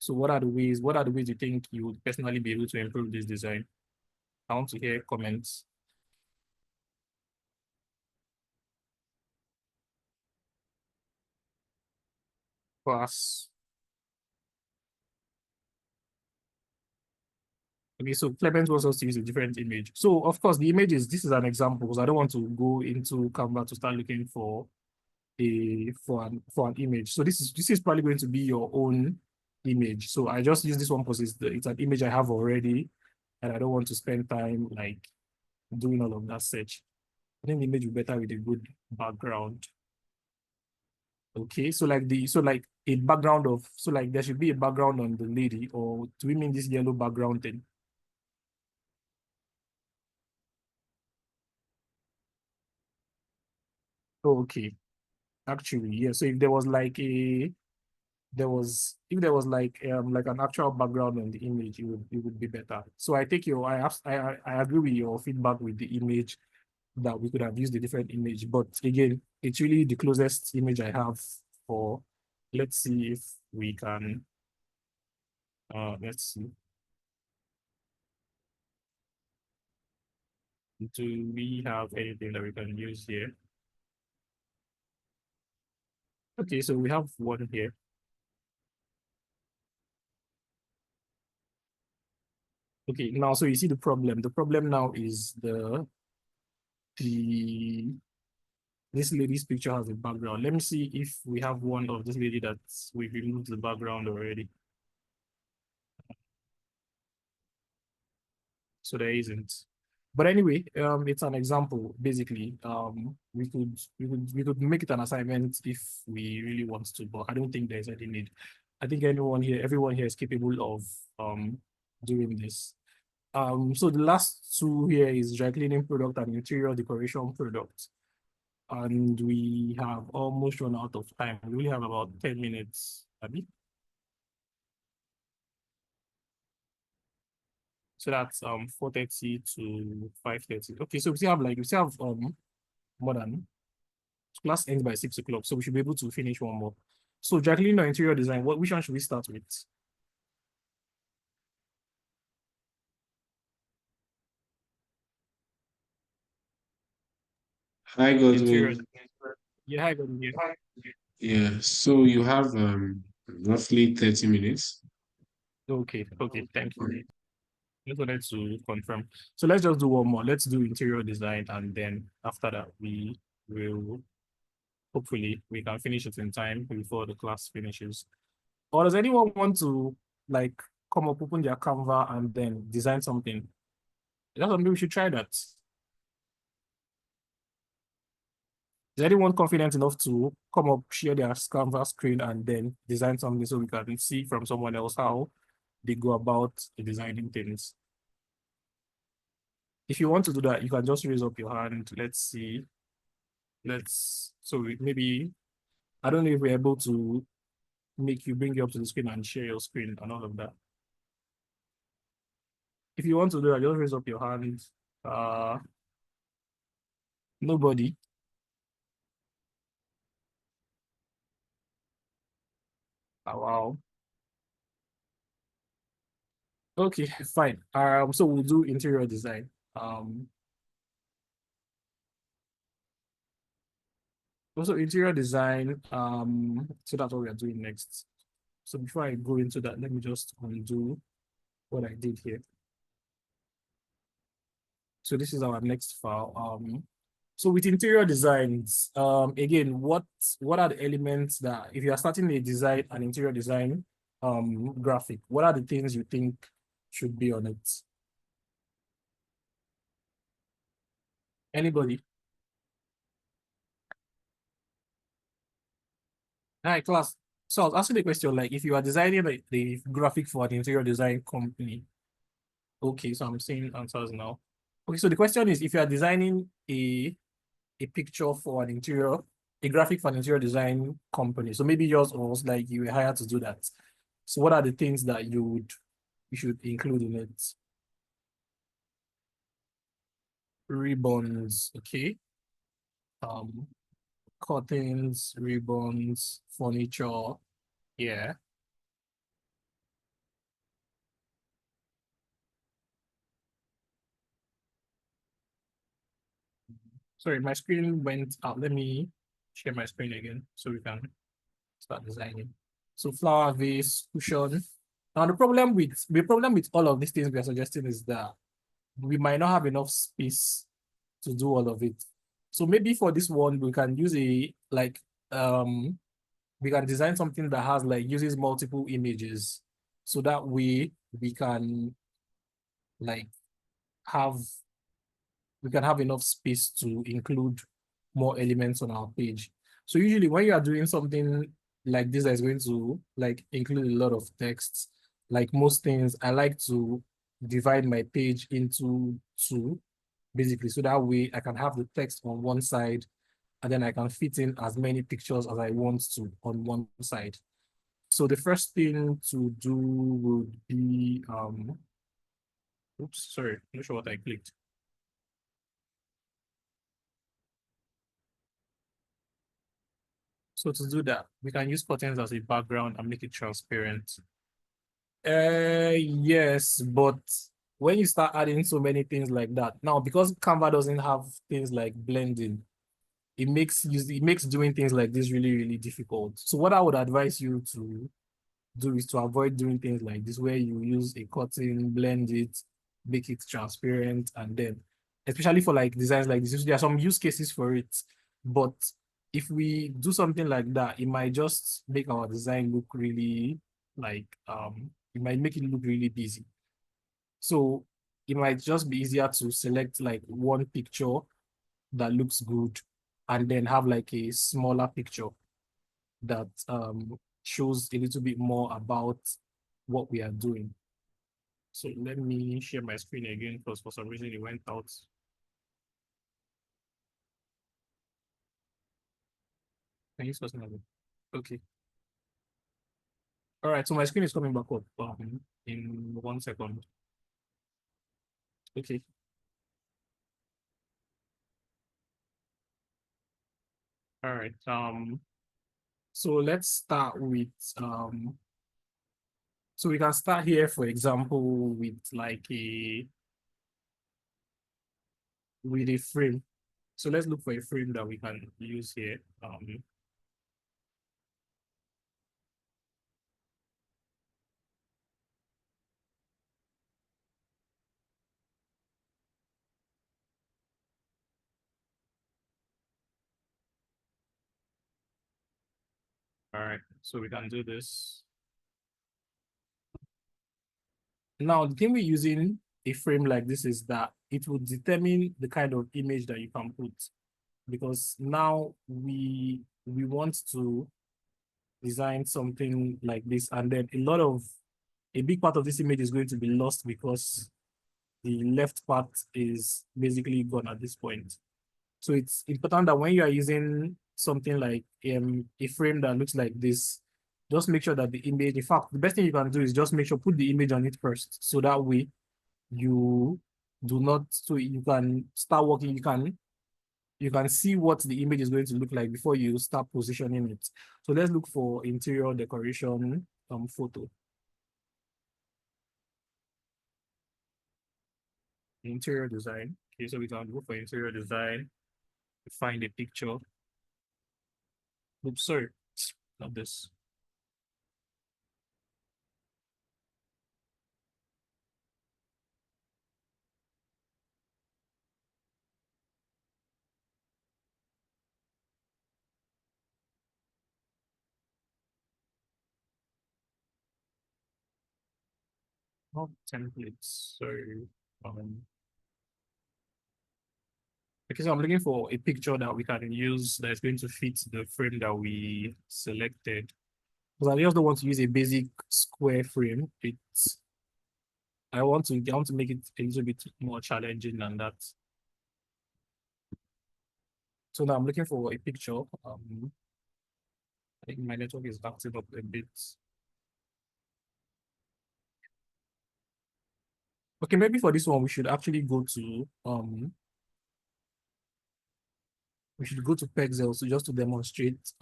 Speaker 1: So what are the ways you think you would personally be able to improve this design? I want to hear comments. Class. Okay, so Clement wants us to use a different image. So of course the image this is an example because I don't want to go into Canva to start looking for an image. So this is probably going to be your own image. So I just use this one because it's an image I have already, and I don't want to spend time like doing all of that search. I think the image will be better with a good background. Okay, so like a background of there should be a background on the lady, or do we mean this yellow background thing? Okay, actually, yeah. So if there was like like an actual background on the image, it would be better. So I take your I agree with your feedback with the image that we could have used a different image, but again, it's really the closest image I have for. Let's see if we can. Let's see. Do we have anything that we can use here? Okay, so we have one here. Okay, now so you see the problem. The problem now is the this lady's picture has a background. Let me see if we have one of this lady that we've removed the background already. So there isn't. But anyway, it's an example, basically. We could make it an assignment if we really want to, but I don't think there's any need. I think everyone here is capable of doing this. So the last two here is dry cleaning product and interior decoration product. And we have almost run out of time. We only have about 10 minutes, Abby. So that's 4:30 to 5:30. Okay, so we still have more than class ends by 6 o'clock, so we should be able to finish one more. So Jacqueline, or interior design, which one should we start with?
Speaker 2: Hi,
Speaker 1: Interior.
Speaker 2: Godwin.
Speaker 1: Yeah, hi, Gordon, here.
Speaker 2: Yeah, so you have roughly 30 minutes.
Speaker 1: Okay, thank you. Just wanted to confirm. So let's just do one more. Let's do interior design, and then after that, we will hopefully we can finish it in time before the class finishes. Or does anyone want to like come up, open their Canva, and then design something? That's something we should try that. Is anyone confident enough to come up, share their Canva screen, and then design something so we can see from someone else how they go about designing things? If you want to do that, you can just raise up your hand. Let's see. Maybe, I don't know if we're able to bring you up to the screen and share your screen and all of that. If you want to do that, just raise up your hand. Nobody. Oh, wow. Okay, fine. So we'll do interior design. Also interior design. So that's what we are doing next. So before I go into that, let me just undo what I did here. So this is our next file. So with interior designs, again, what are the elements that if you are starting a design, an interior design graphic, what are the things you think should be on it? Anybody? All right, class. So I was asking the question, like if you are designing the graphic for an interior design company, Okay, so I'm seeing answers now. Okay, so the question is if you are designing a picture for an interior, a graphic for an interior design company. So maybe yours was like you were hired to do that. So what are the things that you should include in it? Ribbons, okay. Um, curtains, ribbons, furniture. Yeah. Sorry, my screen went out. Let me share my screen again so we can start designing. So flower vase, cushion. Now the problem with all of these things we are suggesting is that we might not have enough space to do all of it. So maybe for this one, we can use um we can design something that has like uses multiple images. So that way like have we can have enough space to include more elements on our page. So usually when you are doing something like this that is going to like include a lot of text, like most things, I like to divide my page into two, basically. So that way I can have the text on one side and then I can fit in as many pictures as I want to on one side. So the first thing to do would be, oops, sorry, I'm not sure what I clicked. So to do that, we can use curtains as a background and make it transparent. Yes, but when you start adding so many things like that, now because Canva doesn't have things like blending, it makes doing things like this really, really difficult. So what I would advise you to do is to avoid doing things like this, where you use a curtain, blend it, make it transparent, and then, especially for like designs like this, there are some use cases for it. But if we do something like that, it might just make our design look really like it might make it look really busy. So it might just be easier to select like one picture that looks good and then have like a smaller picture that shows a little bit more about what we are doing. So let me share my screen again because for some reason it went out. Can you see something? Okay. All right. So my screen is coming back up in 1 second. Okay. All right. So let's start with so we can start here, for example, with a frame. So let's look for a frame that we can use here. All right, so we can do this. Now, the thing we're using a frame like this is that it will determine the kind of image that you can put, because now we want to design something like this, and then a big part of this image is going to be lost because the left part is basically gone at this point. So it's important that when you are using something like a frame that looks like this, just make sure that the image, in fact, the best thing you can do is just make sure put the image on it first. So that way you do not, so you can start working, you can see what the image is going to look like before you start positioning it. So let's look for interior decoration photo. Interior design. Okay, so we can go for interior design, find a picture. Oops, sorry, not this. Not templates. So um okay, so I'm looking for a picture that we can use that is going to fit the frame that we selected. Because I just don't want to use a basic square frame. I want to make it a little bit more challenging than that. So now I'm looking for a picture. I think my network is acting up a bit. Okay, maybe for this one we should actually go to Pexels, so just to demonstrate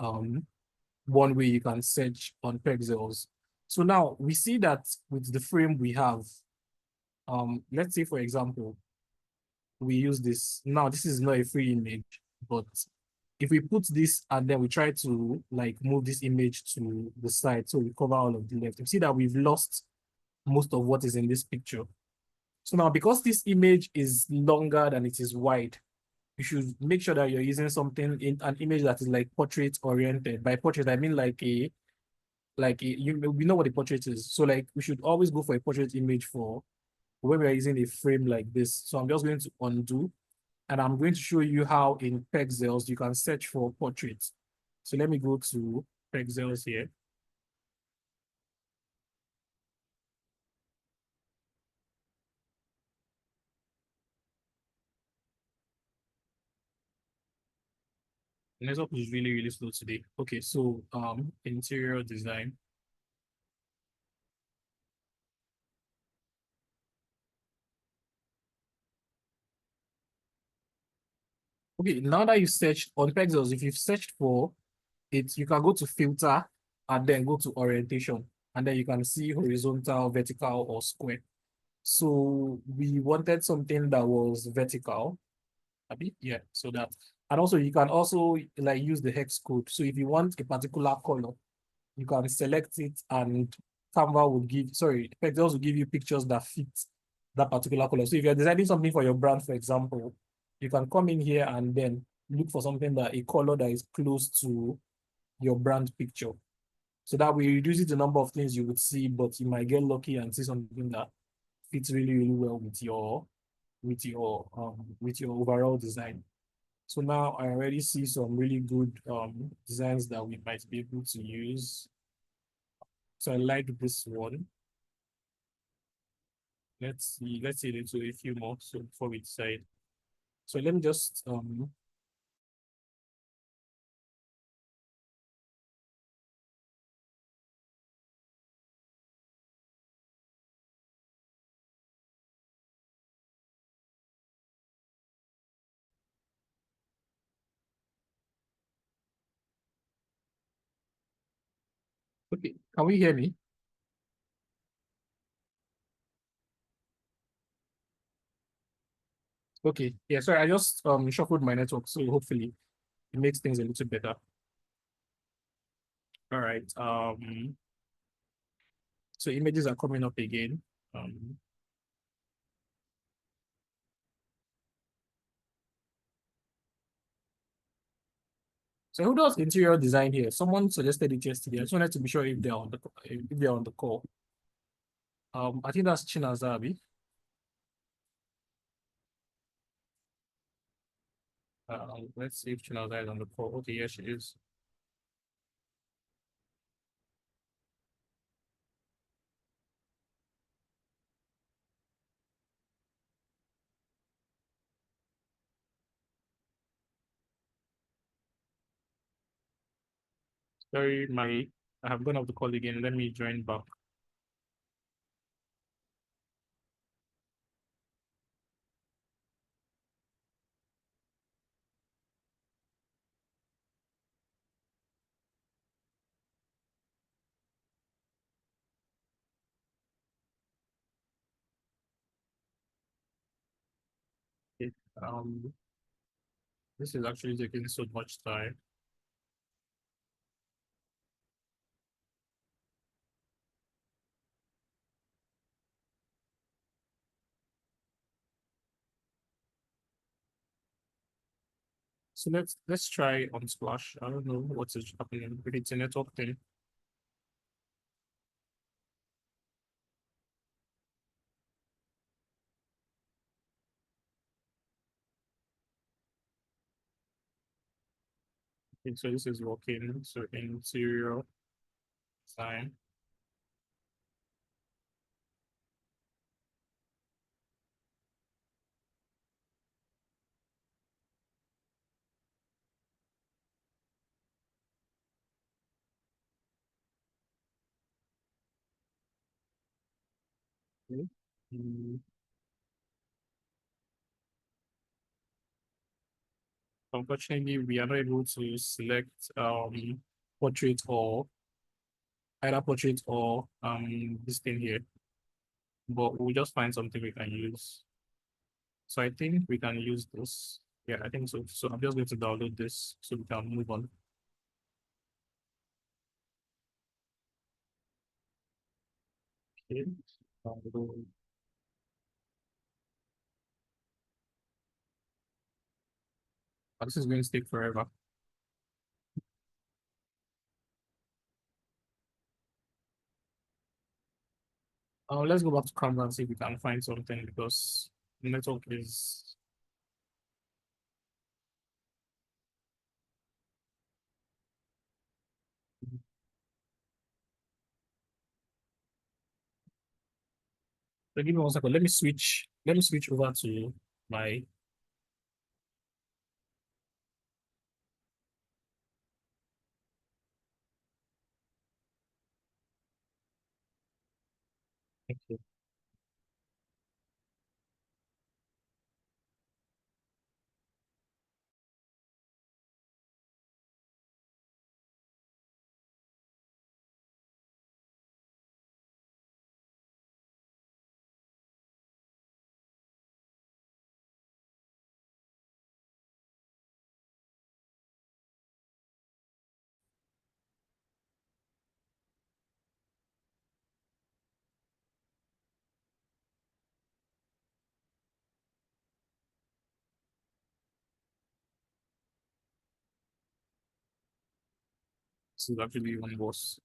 Speaker 1: one way you can search on Pexels. So now we see that with the frame we have, let's say for example, we use this. Now this is not a free image, but if we put this and then we try to like move this image to the side, so we cover all of the left, you see that we've lost most of what is in this picture. So now because this image is longer than it is wide, you should make sure that you're using something in an image that is like portrait oriented. By portrait, I mean we know what a portrait is. So like we should always go for a portrait image for when we are using a frame like this. So I'm just going to undo, and I'm going to show you how in Pexels you can search for portraits. So let me go to Pexels here. The network is really, really slow today. Okay, so interior design. Okay, now that you searched on Pexels, if you've searched for it, you can go to filter and then go to orientation, and then you can see horizontal, vertical, or square. So we wanted something that was vertical. Yeah, so that, and also you can also like use the hex code. So if you want a particular color, you can select it, and Canva will give, sorry, Pexels will give you pictures that fit that particular color. So if you're designing something for your brand, for example, you can come in here and then look for something that a color that is close to your brand picture. So that way reduces the number of things you would see, but you might get lucky and see something that fits really, really well with your overall design. So now I already see some really good designs that we might be able to use. So I like this one. Let's see into a few more so before we decide. So let me just okay, can we hear me? Okay, yeah, sorry, I just shuffled my network, so hopefully it makes things a little better. All right. So images are coming up again. So who does interior design here? Someone suggested it yesterday. I just wanted to be sure if they're on the call. I think that's Chinazabi. Let's see if Chinazabi is on the call. Okay, yes, she is. Sorry, I have gone off the call again. Let me join back. Okay. This is actually taking so much time. So let's try on Splash. I don't know what's happening. Maybe it's a network thing. Okay, so this is working. So interior design. Okay. Mm, Unfortunately, we are not able to select portrait or either portrait or this thing here, but we'll just find something we can use. So I think we can use this. Yeah, I think so. So I'm just going to download this so we can move on. Okay. Download. This is going to take forever. Let's go back to Canva and see if we can find something because the network is so give me 1 second. Let me switch over to my okay. This is actually one boss.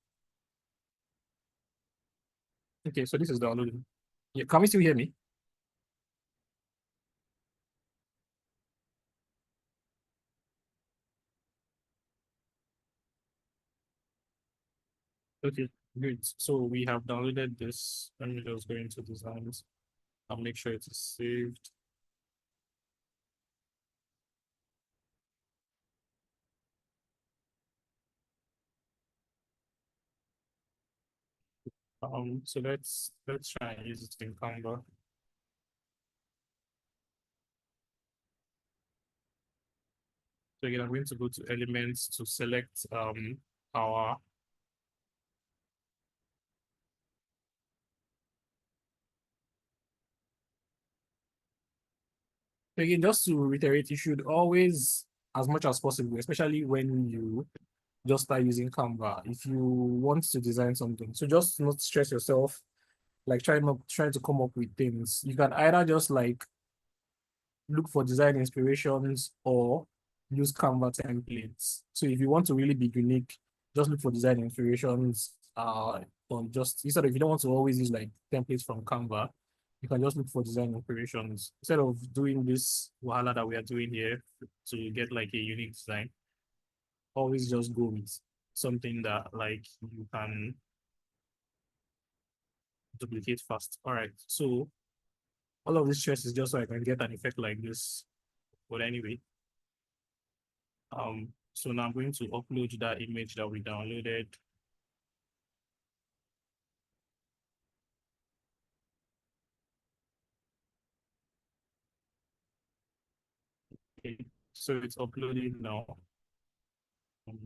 Speaker 1: Okay, so this is downloading. Yeah, can we still hear me? Okay, great. So we have downloaded this. Let me just go into designs. I'll make sure it is saved. So let's try and use it in Canva. So again, I'm going to go to elements to select our again, just to reiterate, you should always, as much as possible, especially when you just start using Canva, if you want to design something, so just not stress yourself, like trying to come up with things. You can either just like look for design inspirations or use Canva templates. So if you want to really be unique, just look for design inspirations. Or just instead of if you don't want to always use like templates from Canva, you can just look for design inspirations instead of doing this wahala that we are doing here to get like a unique design. Always just go with something that like you can duplicate fast. All right, so all of this stress is just so I can get an effect like this. But anyway, so now I'm going to upload that image that we downloaded. Okay, so it's uploading now. Um,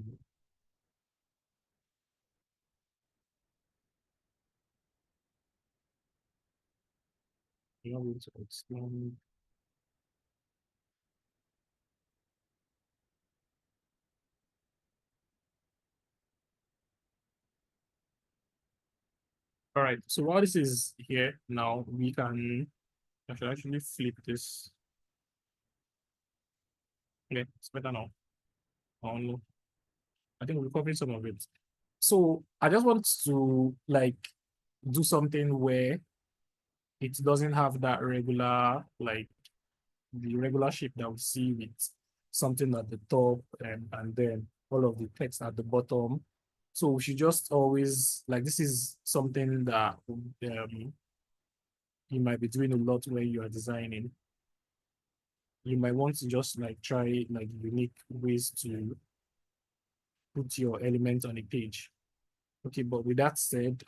Speaker 1: I'm going to explain. All right, so while this is here now, we can I should actually flip this. Okay, it's better now. Oh no, I think we're covering some of it. So I just want to like do something where it doesn't have that regular like the regular shape that we see with something at the top and then all of the text at the bottom. So we should just always like this is something that you might be doing a lot when you are designing. You might want to just like try like unique ways to put your elements on a page. Okay, but with that said,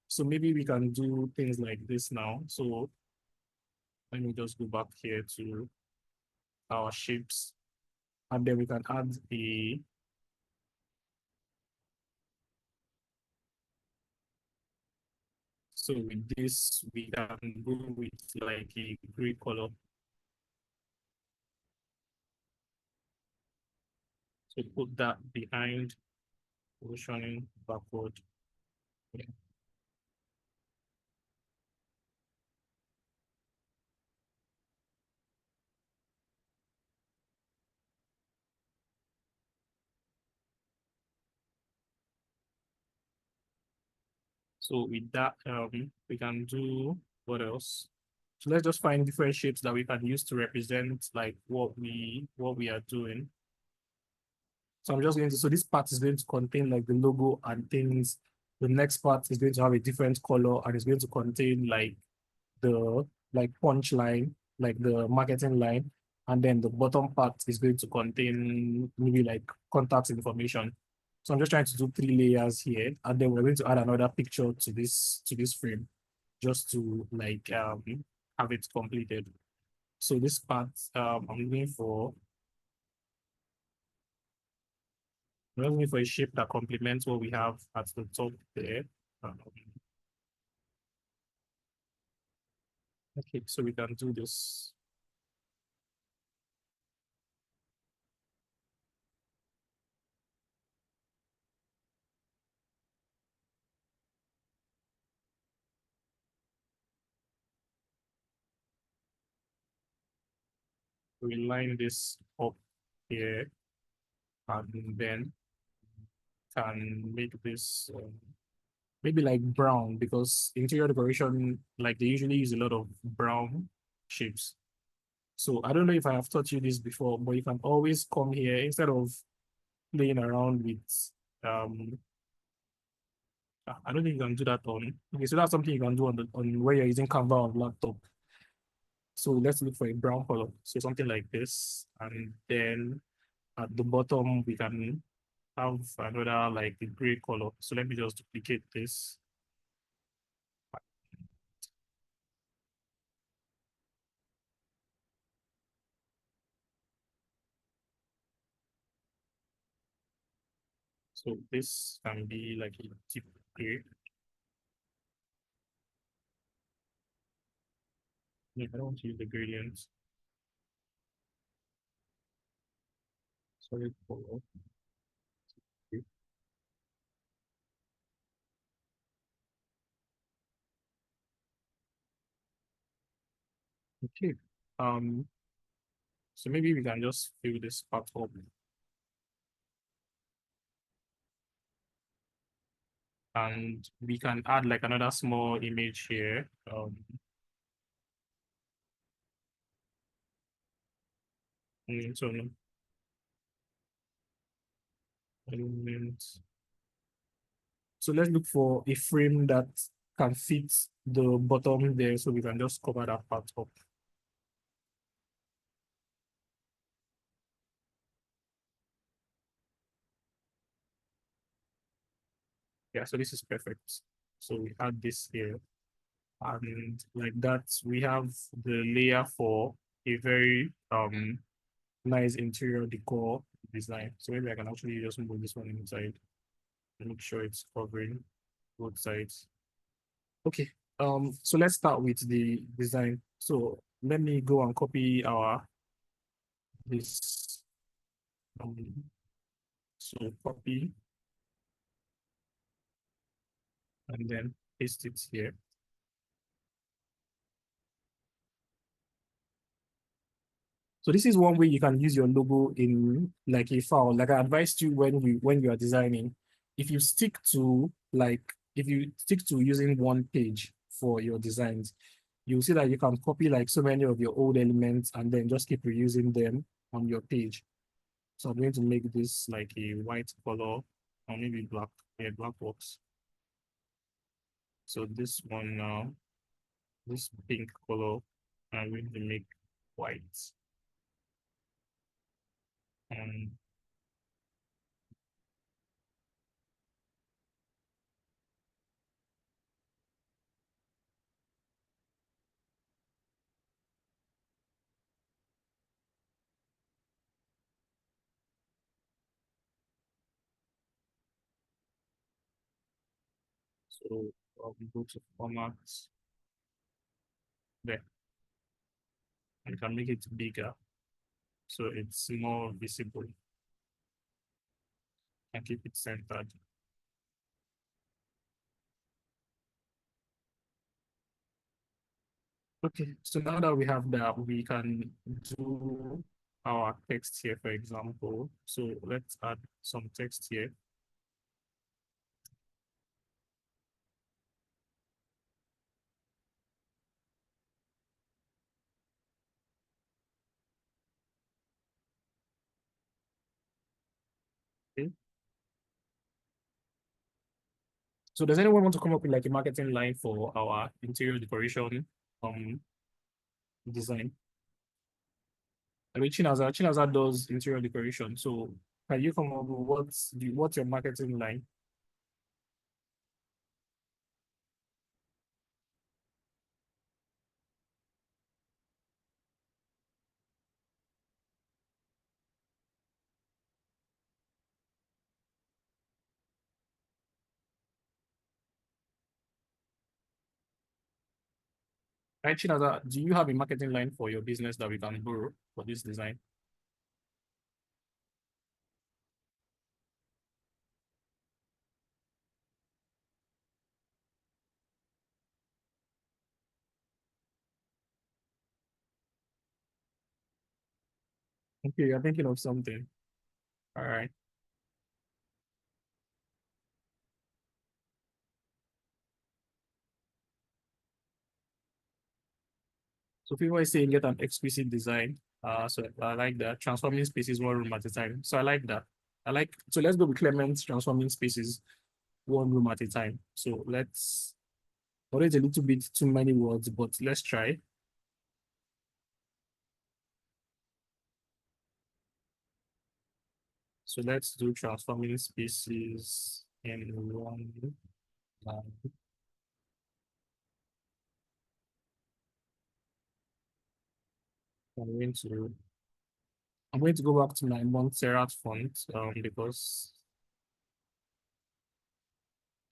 Speaker 1: so maybe we can do things like this now. So let me just go back here to our shapes, and then we can add a so with this we can go with like a gray color. So put that behind positioning backward. Yeah. So with that, we can do what else? So let's just find different shapes that we can use to represent like what we are doing. So I'm just going to, so this part is going to contain like the logo and things. The next part is going to have a different color and it's going to contain like the punch line, like the marketing line. And then the bottom part is going to contain maybe like contact information. So I'm just trying to do 3 layers here. And then we're going to add another picture to this frame just to like have it completed. So this part I'm looking for we're looking for a shape that complements what we have at the top there. Um, okay, so we can do this. We line this up here and then can make this maybe like brown because interior decoration, like they usually use a lot of brown shapes. So I don't know if I have taught you this before, but you can always come here instead of playing around with I don't think you can do that on okay, so that's something you can do on the on where you're using Canva on laptop. So let's look for a brown color. So something like this. And then at the bottom we can have another like a gray color. So let me just duplicate this. So this can be like a deep gray. No, I don't want to use the gradients. Solid color. Okay. So maybe we can just fill this part up. And we can add like another small image here. So no element. So let's look for a frame that can fit the bottom there, so we can just cover that part up. Yeah, so this is perfect. So we add this here. And like that, we have the layer for a very nice interior decor design. So maybe I can actually just move this one inside and make sure it's covering both sides. Okay, so let's start with the design. So let me go and copy our this so copy and then paste it here. So this is one way you can use your logo in like a file. Like I advised you when you are designing, if you stick to using one page for your designs, you'll see that you can copy like so many of your old elements and then just keep reusing them on your page. So I'm going to make this like a white color or maybe black. Yeah, black works. So this one now, this pink color, I'm going to make white. And So go to format there and can make it bigger so it's more visible and keep it centered. Okay, so now that we have that, we can do our text here, for example. So let's add some text here. Okay. So does anyone want to come up with like a marketing line for our interior decoration design? I mean, Chinaza does interior decoration. So can you come up with what's your marketing line? Right, Chinaza, do you have a marketing line for your business that we can borrow for this design? Okay, you're thinking of something. All right. So people are saying get an exquisite design. So I like that. Transforming spaces one room at a time. So I like that. So let's go with Clement's transforming spaces one room at a time. So although it's a little bit too many words, but let's try. So let's do transforming spaces in one line. I'm going to I'm going to go back to my Montserrat font because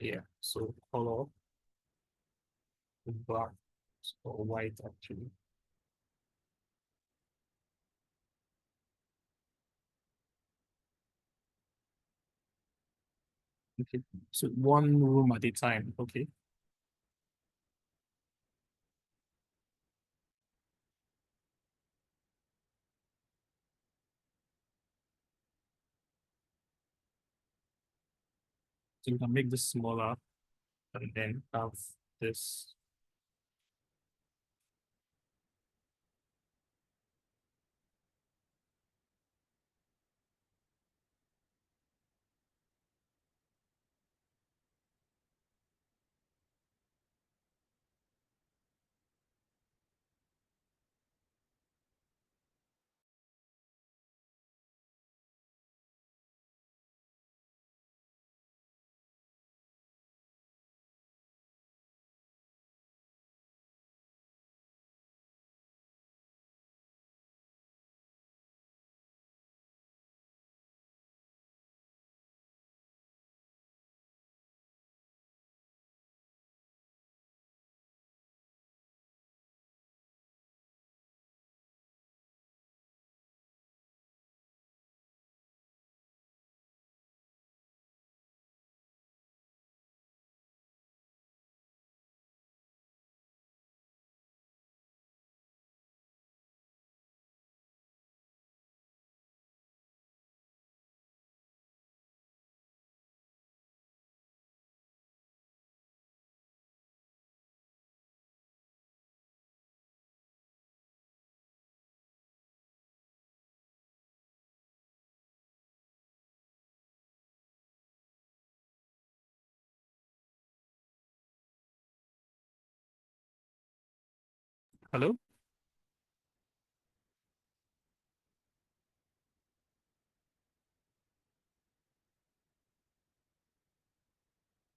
Speaker 1: yeah, so color black or white actually. Okay, so one room at a time. Okay, so you can make this smaller and then have this. Hello?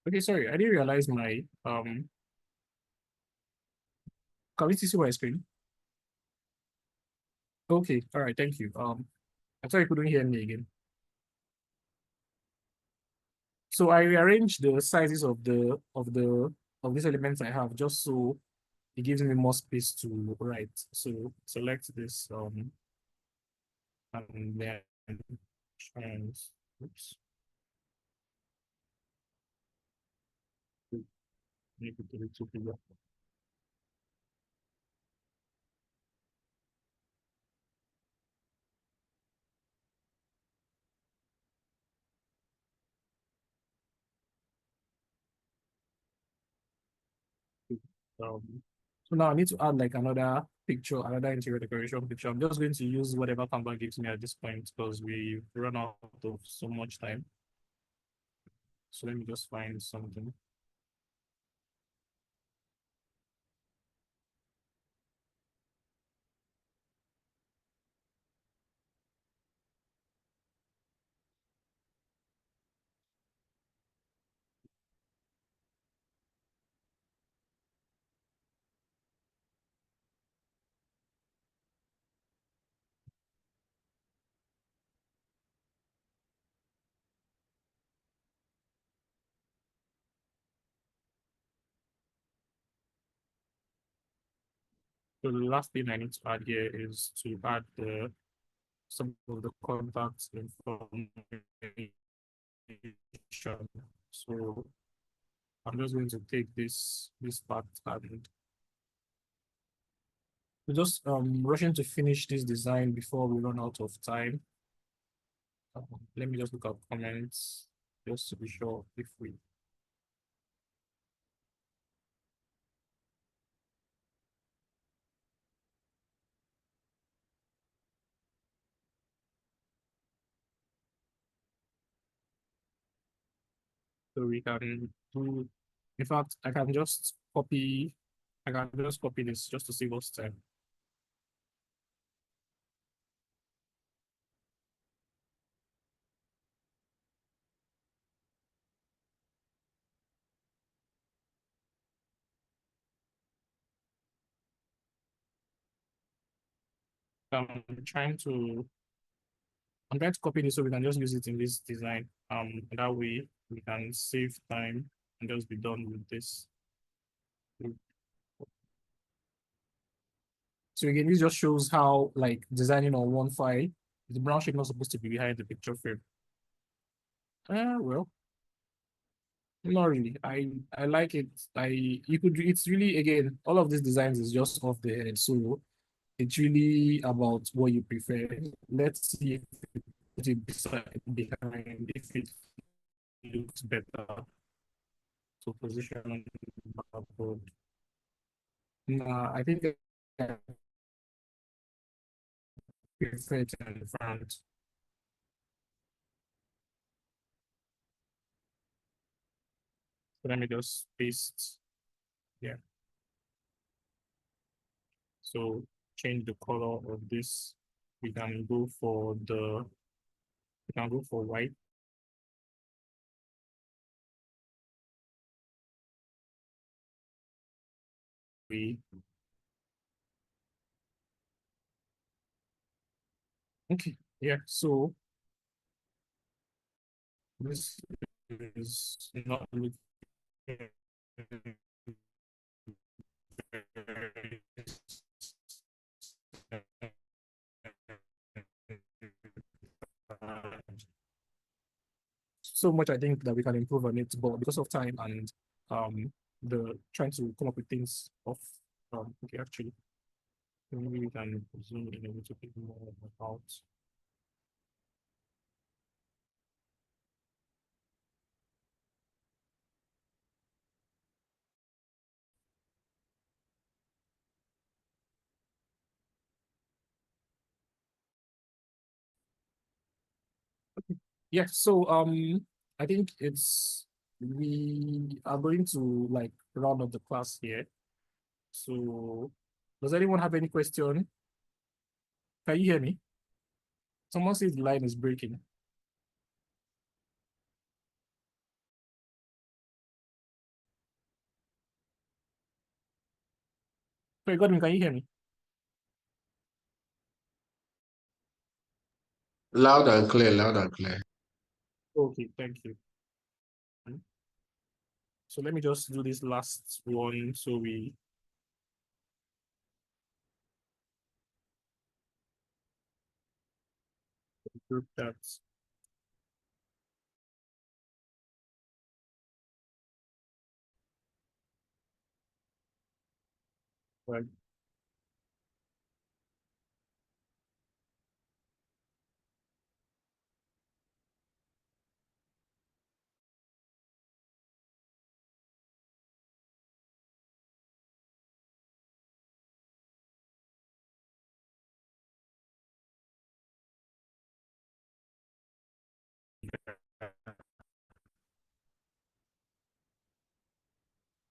Speaker 1: Okay, sorry, I didn't realize my can we see my screen? Okay, all right, thank you. I'm sorry you couldn't hear me again. So I rearrange the sizes of these elements I have just so it gives me more space to write. So select this and then trans oops. Make it a little bigger. So now I need to add like another picture, another interior decoration picture. I'm just going to use whatever Canva gives me at this point because we run out of so much time. So let me just find something. So the last thing I need to add here is to add some of the contact information. So I'm just going to take this part and we're just rushing to finish this design before we run out of time. Let me just look at comments just to be sure if we so we can do in fact I can just copy this just to save us time. I'm trying to I'm trying to copy this so we can just use it in this design. That way we can save time and just be done with this. So again, this just shows how like designing on one file, the brown shape not supposed to be behind the picture frame. Well, not really. I like it. You could it's really again all of these designs is just off the head, so it's really about what you prefer. Let's see if it beside behind if it looks better to position on the backboard. Nah, I think I prefer it in the front. So let me just paste. Yeah. So change the color of this. We can go for white. We okay. Yeah. So this is not looking very so much I think that we can improve on it, but because of time and the trying to come up with things of okay actually maybe we can zoom in a little bit more about yeah. So I think it's we are going to like round up the class here. So does anyone have any question? Can you hear me? Someone says the line is breaking. Sorry, Godwin, can you hear me?
Speaker 2: Loud and clear, loud and clear.
Speaker 1: Okay, thank you. So let me just do this last one so we group that. Right.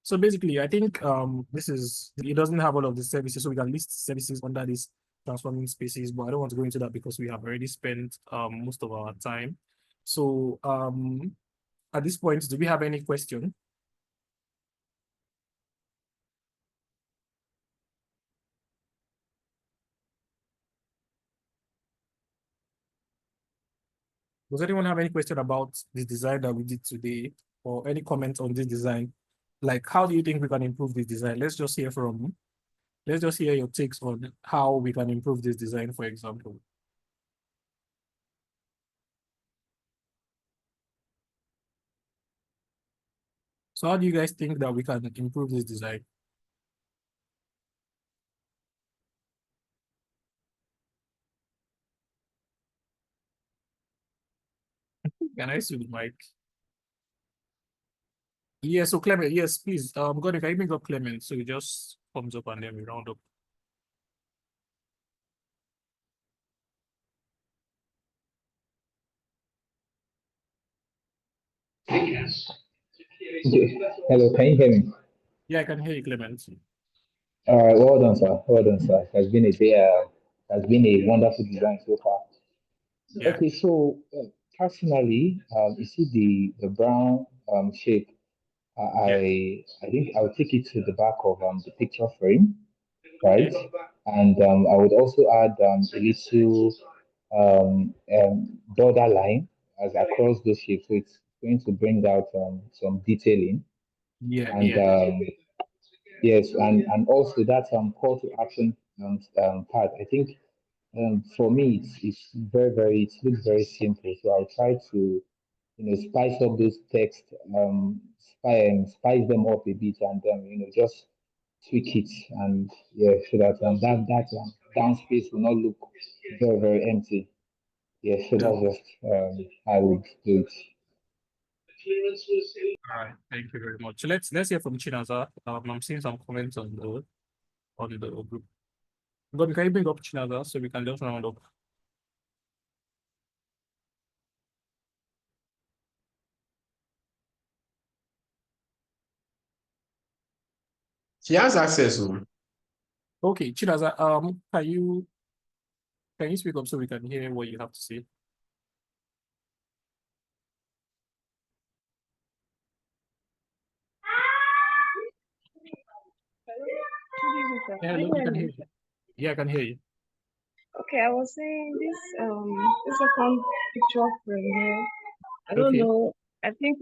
Speaker 1: So basically, I think this is it doesn't have all of the services, so we can list services under this transforming spaces, but I don't want to go into that because we have already spent most of our time. So at this point, do we have any question? Does anyone have any question about the design that we did today, or any comments on this design? Like, how do you think we can improve this design? Let's just hear your takes on how we can improve this design, for example. So how do you guys think that we can improve this design? Can I see the mic? Yeah, so Clement, yes, please. God, can you bring up Clement? So it just comes up and then we round up.
Speaker 4: Hello, can you hear me?
Speaker 1: Yeah, I can hear you, Clement.
Speaker 4: All right, well done, sir. Well done, sir. It has been a day, has been a wonderful design so far.
Speaker 1: Yeah,
Speaker 4: Okay, so personally, you see the brown shape.
Speaker 1: yeah,
Speaker 4: I think I'll take it to the back of the picture frame, right?
Speaker 1: okay.
Speaker 4: And I would also add a little border line as across those shapes, so it's going to bring out some detailing.
Speaker 1: Yeah,
Speaker 4: And
Speaker 1: yeah.
Speaker 4: yes, and also that call to action part. I think for me it's very it looks very simple. So I'll try to spice up those text, spice them up a bit, and just tweak it, and yeah, so that that down space will not look very empty. Yeah, so
Speaker 1: Yeah.
Speaker 4: that's just how I would do it.
Speaker 1: All right, thank you very much. So let's hear from Chinaza. I'm seeing some comments on the group. God, can you bring up Chinaza so we can just round up?
Speaker 2: She has access. Oh.
Speaker 1: Okay, Chinaza, can you speak up so we can hear what you have to say?
Speaker 5: Good evening, sir.
Speaker 1: Yeah,
Speaker 5: Can you
Speaker 1: hello, we
Speaker 5: hear
Speaker 1: can
Speaker 5: me?
Speaker 1: hear you. Yeah, I can hear you.
Speaker 5: Okay, I was saying this second picture frame here. I don't
Speaker 1: Okay.
Speaker 5: know. I think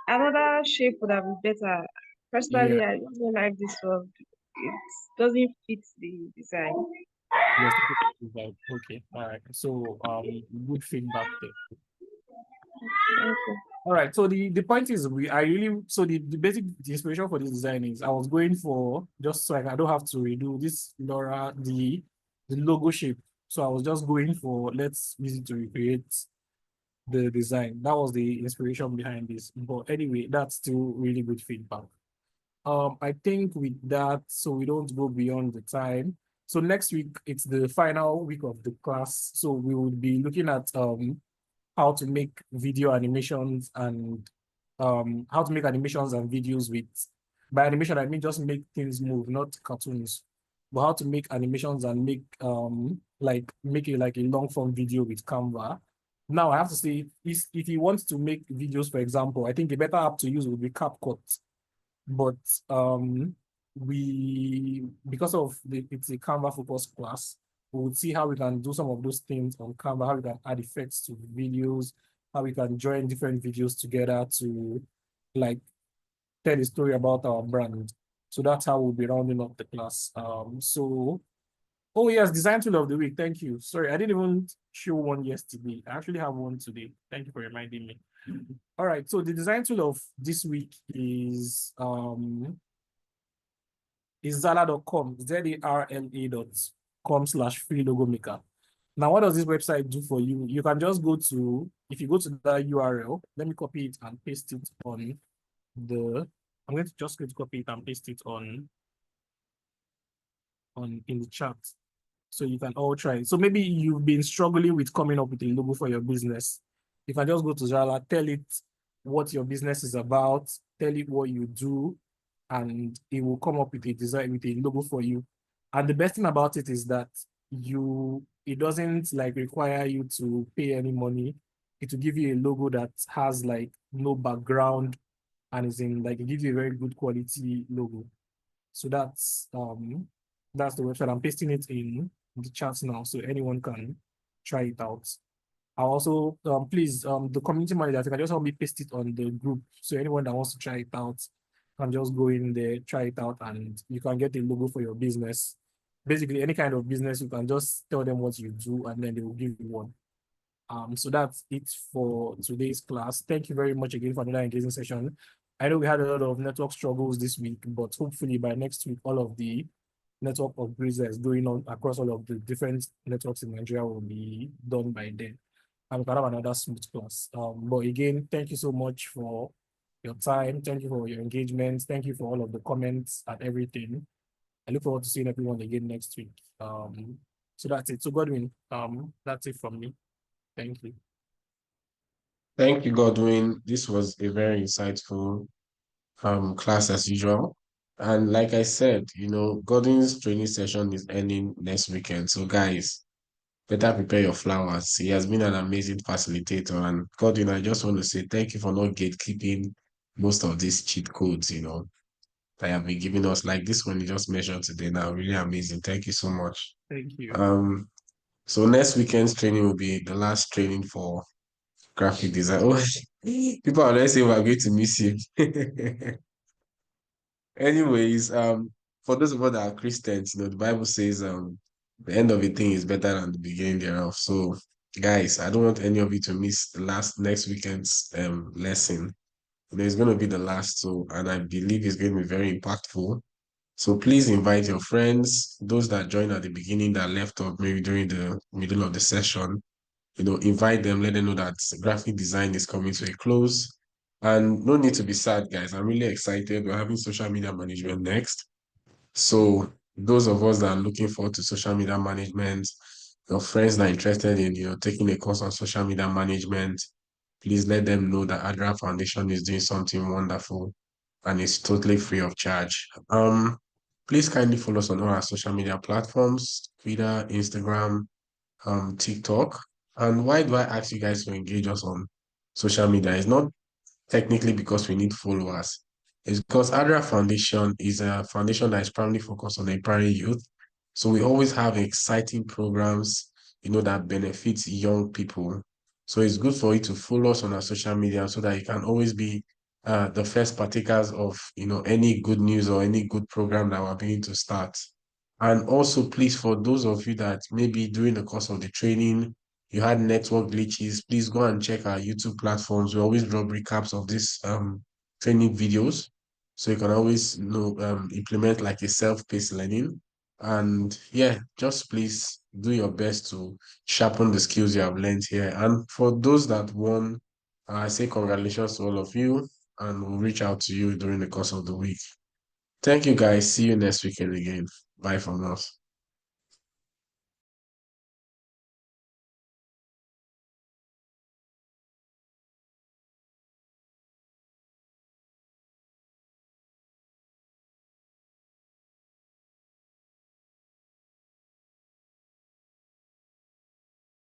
Speaker 5: another shape would have been better.
Speaker 1: Yeah.
Speaker 5: Personally, I don't like this one. It doesn't fit the design.
Speaker 1: Yes. Okay. All right. So good feedback there.
Speaker 5: Thank you.
Speaker 1: All right. So the point is the basic inspiration for this design is I was going for just so I don't have to redo this Laura the logo shape. So I was just going for let's use it to recreate the design. That was the inspiration behind this. But anyway, that's still really good feedback. I think with that, so we don't go beyond the time. So next week it's the final week of the class. So we will be looking at how to make video animations and how to make animations and videos with by animation I mean just make things move, not cartoons, but how to make animations and make like make it like a long form video with Canva. Now I have to say if you want to make videos, for example, I think a better app to use would be CapCut. But we because of it's a Canva focused class, we would see how we can do some of those things on Canva, how we can add effects to videos, how we can join different videos together to like tell a story about our brand. So that's how we'll be rounding up the class. Oh yes, design tool of the week. Thank you. Sorry, I didn't even show one yesterday. I actually have one today. Thank you for reminding me. All right, so the design tool of this week is Zala.com, ZARLA.com/free logo maker. Now, what does this website do for you? You can just go to, if you go to that URL, let me copy it and paste it on I'm going to just going to copy it and paste it in the chat. So you can all try it. So maybe you've been struggling with coming up with a logo for your business. You can just go to Zala, tell it what your business is about, tell it what you do, and it will come up with a design, with a logo for you. And the best thing about it is that it doesn't like require you to pay any money. It will give you a logo that has like no background and is in like, it gives you a very good quality logo. So that's the website. I'm pasting it in the chat now so anyone can try it out. I'll also please the community manager can just help me paste it on the group so anyone that wants to try it out can just go in there, try it out, and you can get a logo for your business. Basically, any kind of business, you can just tell them what you do and then they will give you one. So that's it for today's class. Thank you very much again for another engaging session. I know we had a lot of network struggles this week, but hopefully by next week, all of the network upgrades that is going on across all of the different networks in Nigeria will be done by then. And we can have another smooth class. But again, thank you so much for your time. Thank you for your engagement. Thank you for all of the comments and everything. I look forward to seeing everyone again next week. So that's it. So Godwin, that's it from me. Thank you.
Speaker 2: Thank you, Godwin. This was a very insightful class as usual. And like I said, Godwin's training session is ending next weekend. So guys, better prepare your flowers. He has been an amazing facilitator. And Godwin, I just want to say thank you for not gatekeeping most of these cheat codes, that have been giving us. Like this one you just mentioned today now, really amazing. Thank you so much.
Speaker 1: Thank you.
Speaker 2: So next weekend's training will be the last training for graphic design. Oh, people are already saying we're going to miss you. Anyways, for those of us that are Christians, the Bible says the end of a thing is better than the beginning thereof. So guys, I don't want any of you to miss the next weekend's lesson. It's going to be the last, so and I believe it's going to be very impactful. So please invite your friends, those that joined at the beginning that left off maybe during the middle of the session, invite them, let them know that graphic design is coming to a close. And no need to be sad, guys. I'm really excited. We're having social media management next. So those of us that are looking forward to social media management, your friends that are interested in, taking a course on social media management, please let them know that Adara Foundation is doing something wonderful and it's totally free of charge. Please kindly follow us on all our social media platforms, Twitter, Instagram, TikTok. And why do I ask you guys to engage us on social media? It's not technically because we need followers. It's because Adra Foundation is a foundation that is primarily focused on empowering youth. So we always have exciting programs, that benefit young people. So it's good for you to follow us on our social media so that you can always be the first partakers of, any good news or any good program that we're beginning to start. And also, please, for those of you that maybe during the course of the training, you had network glitches, please go and check our YouTube platforms. We always drop recaps of these training videos. So you can always implement like a self-paced learning. And yeah, just please do your best to sharpen the skills you have learned here. And for those that won, I say congratulations to all of you, and we'll reach out to you during the course of the week. Thank you guys. See you next weekend again. Bye for now.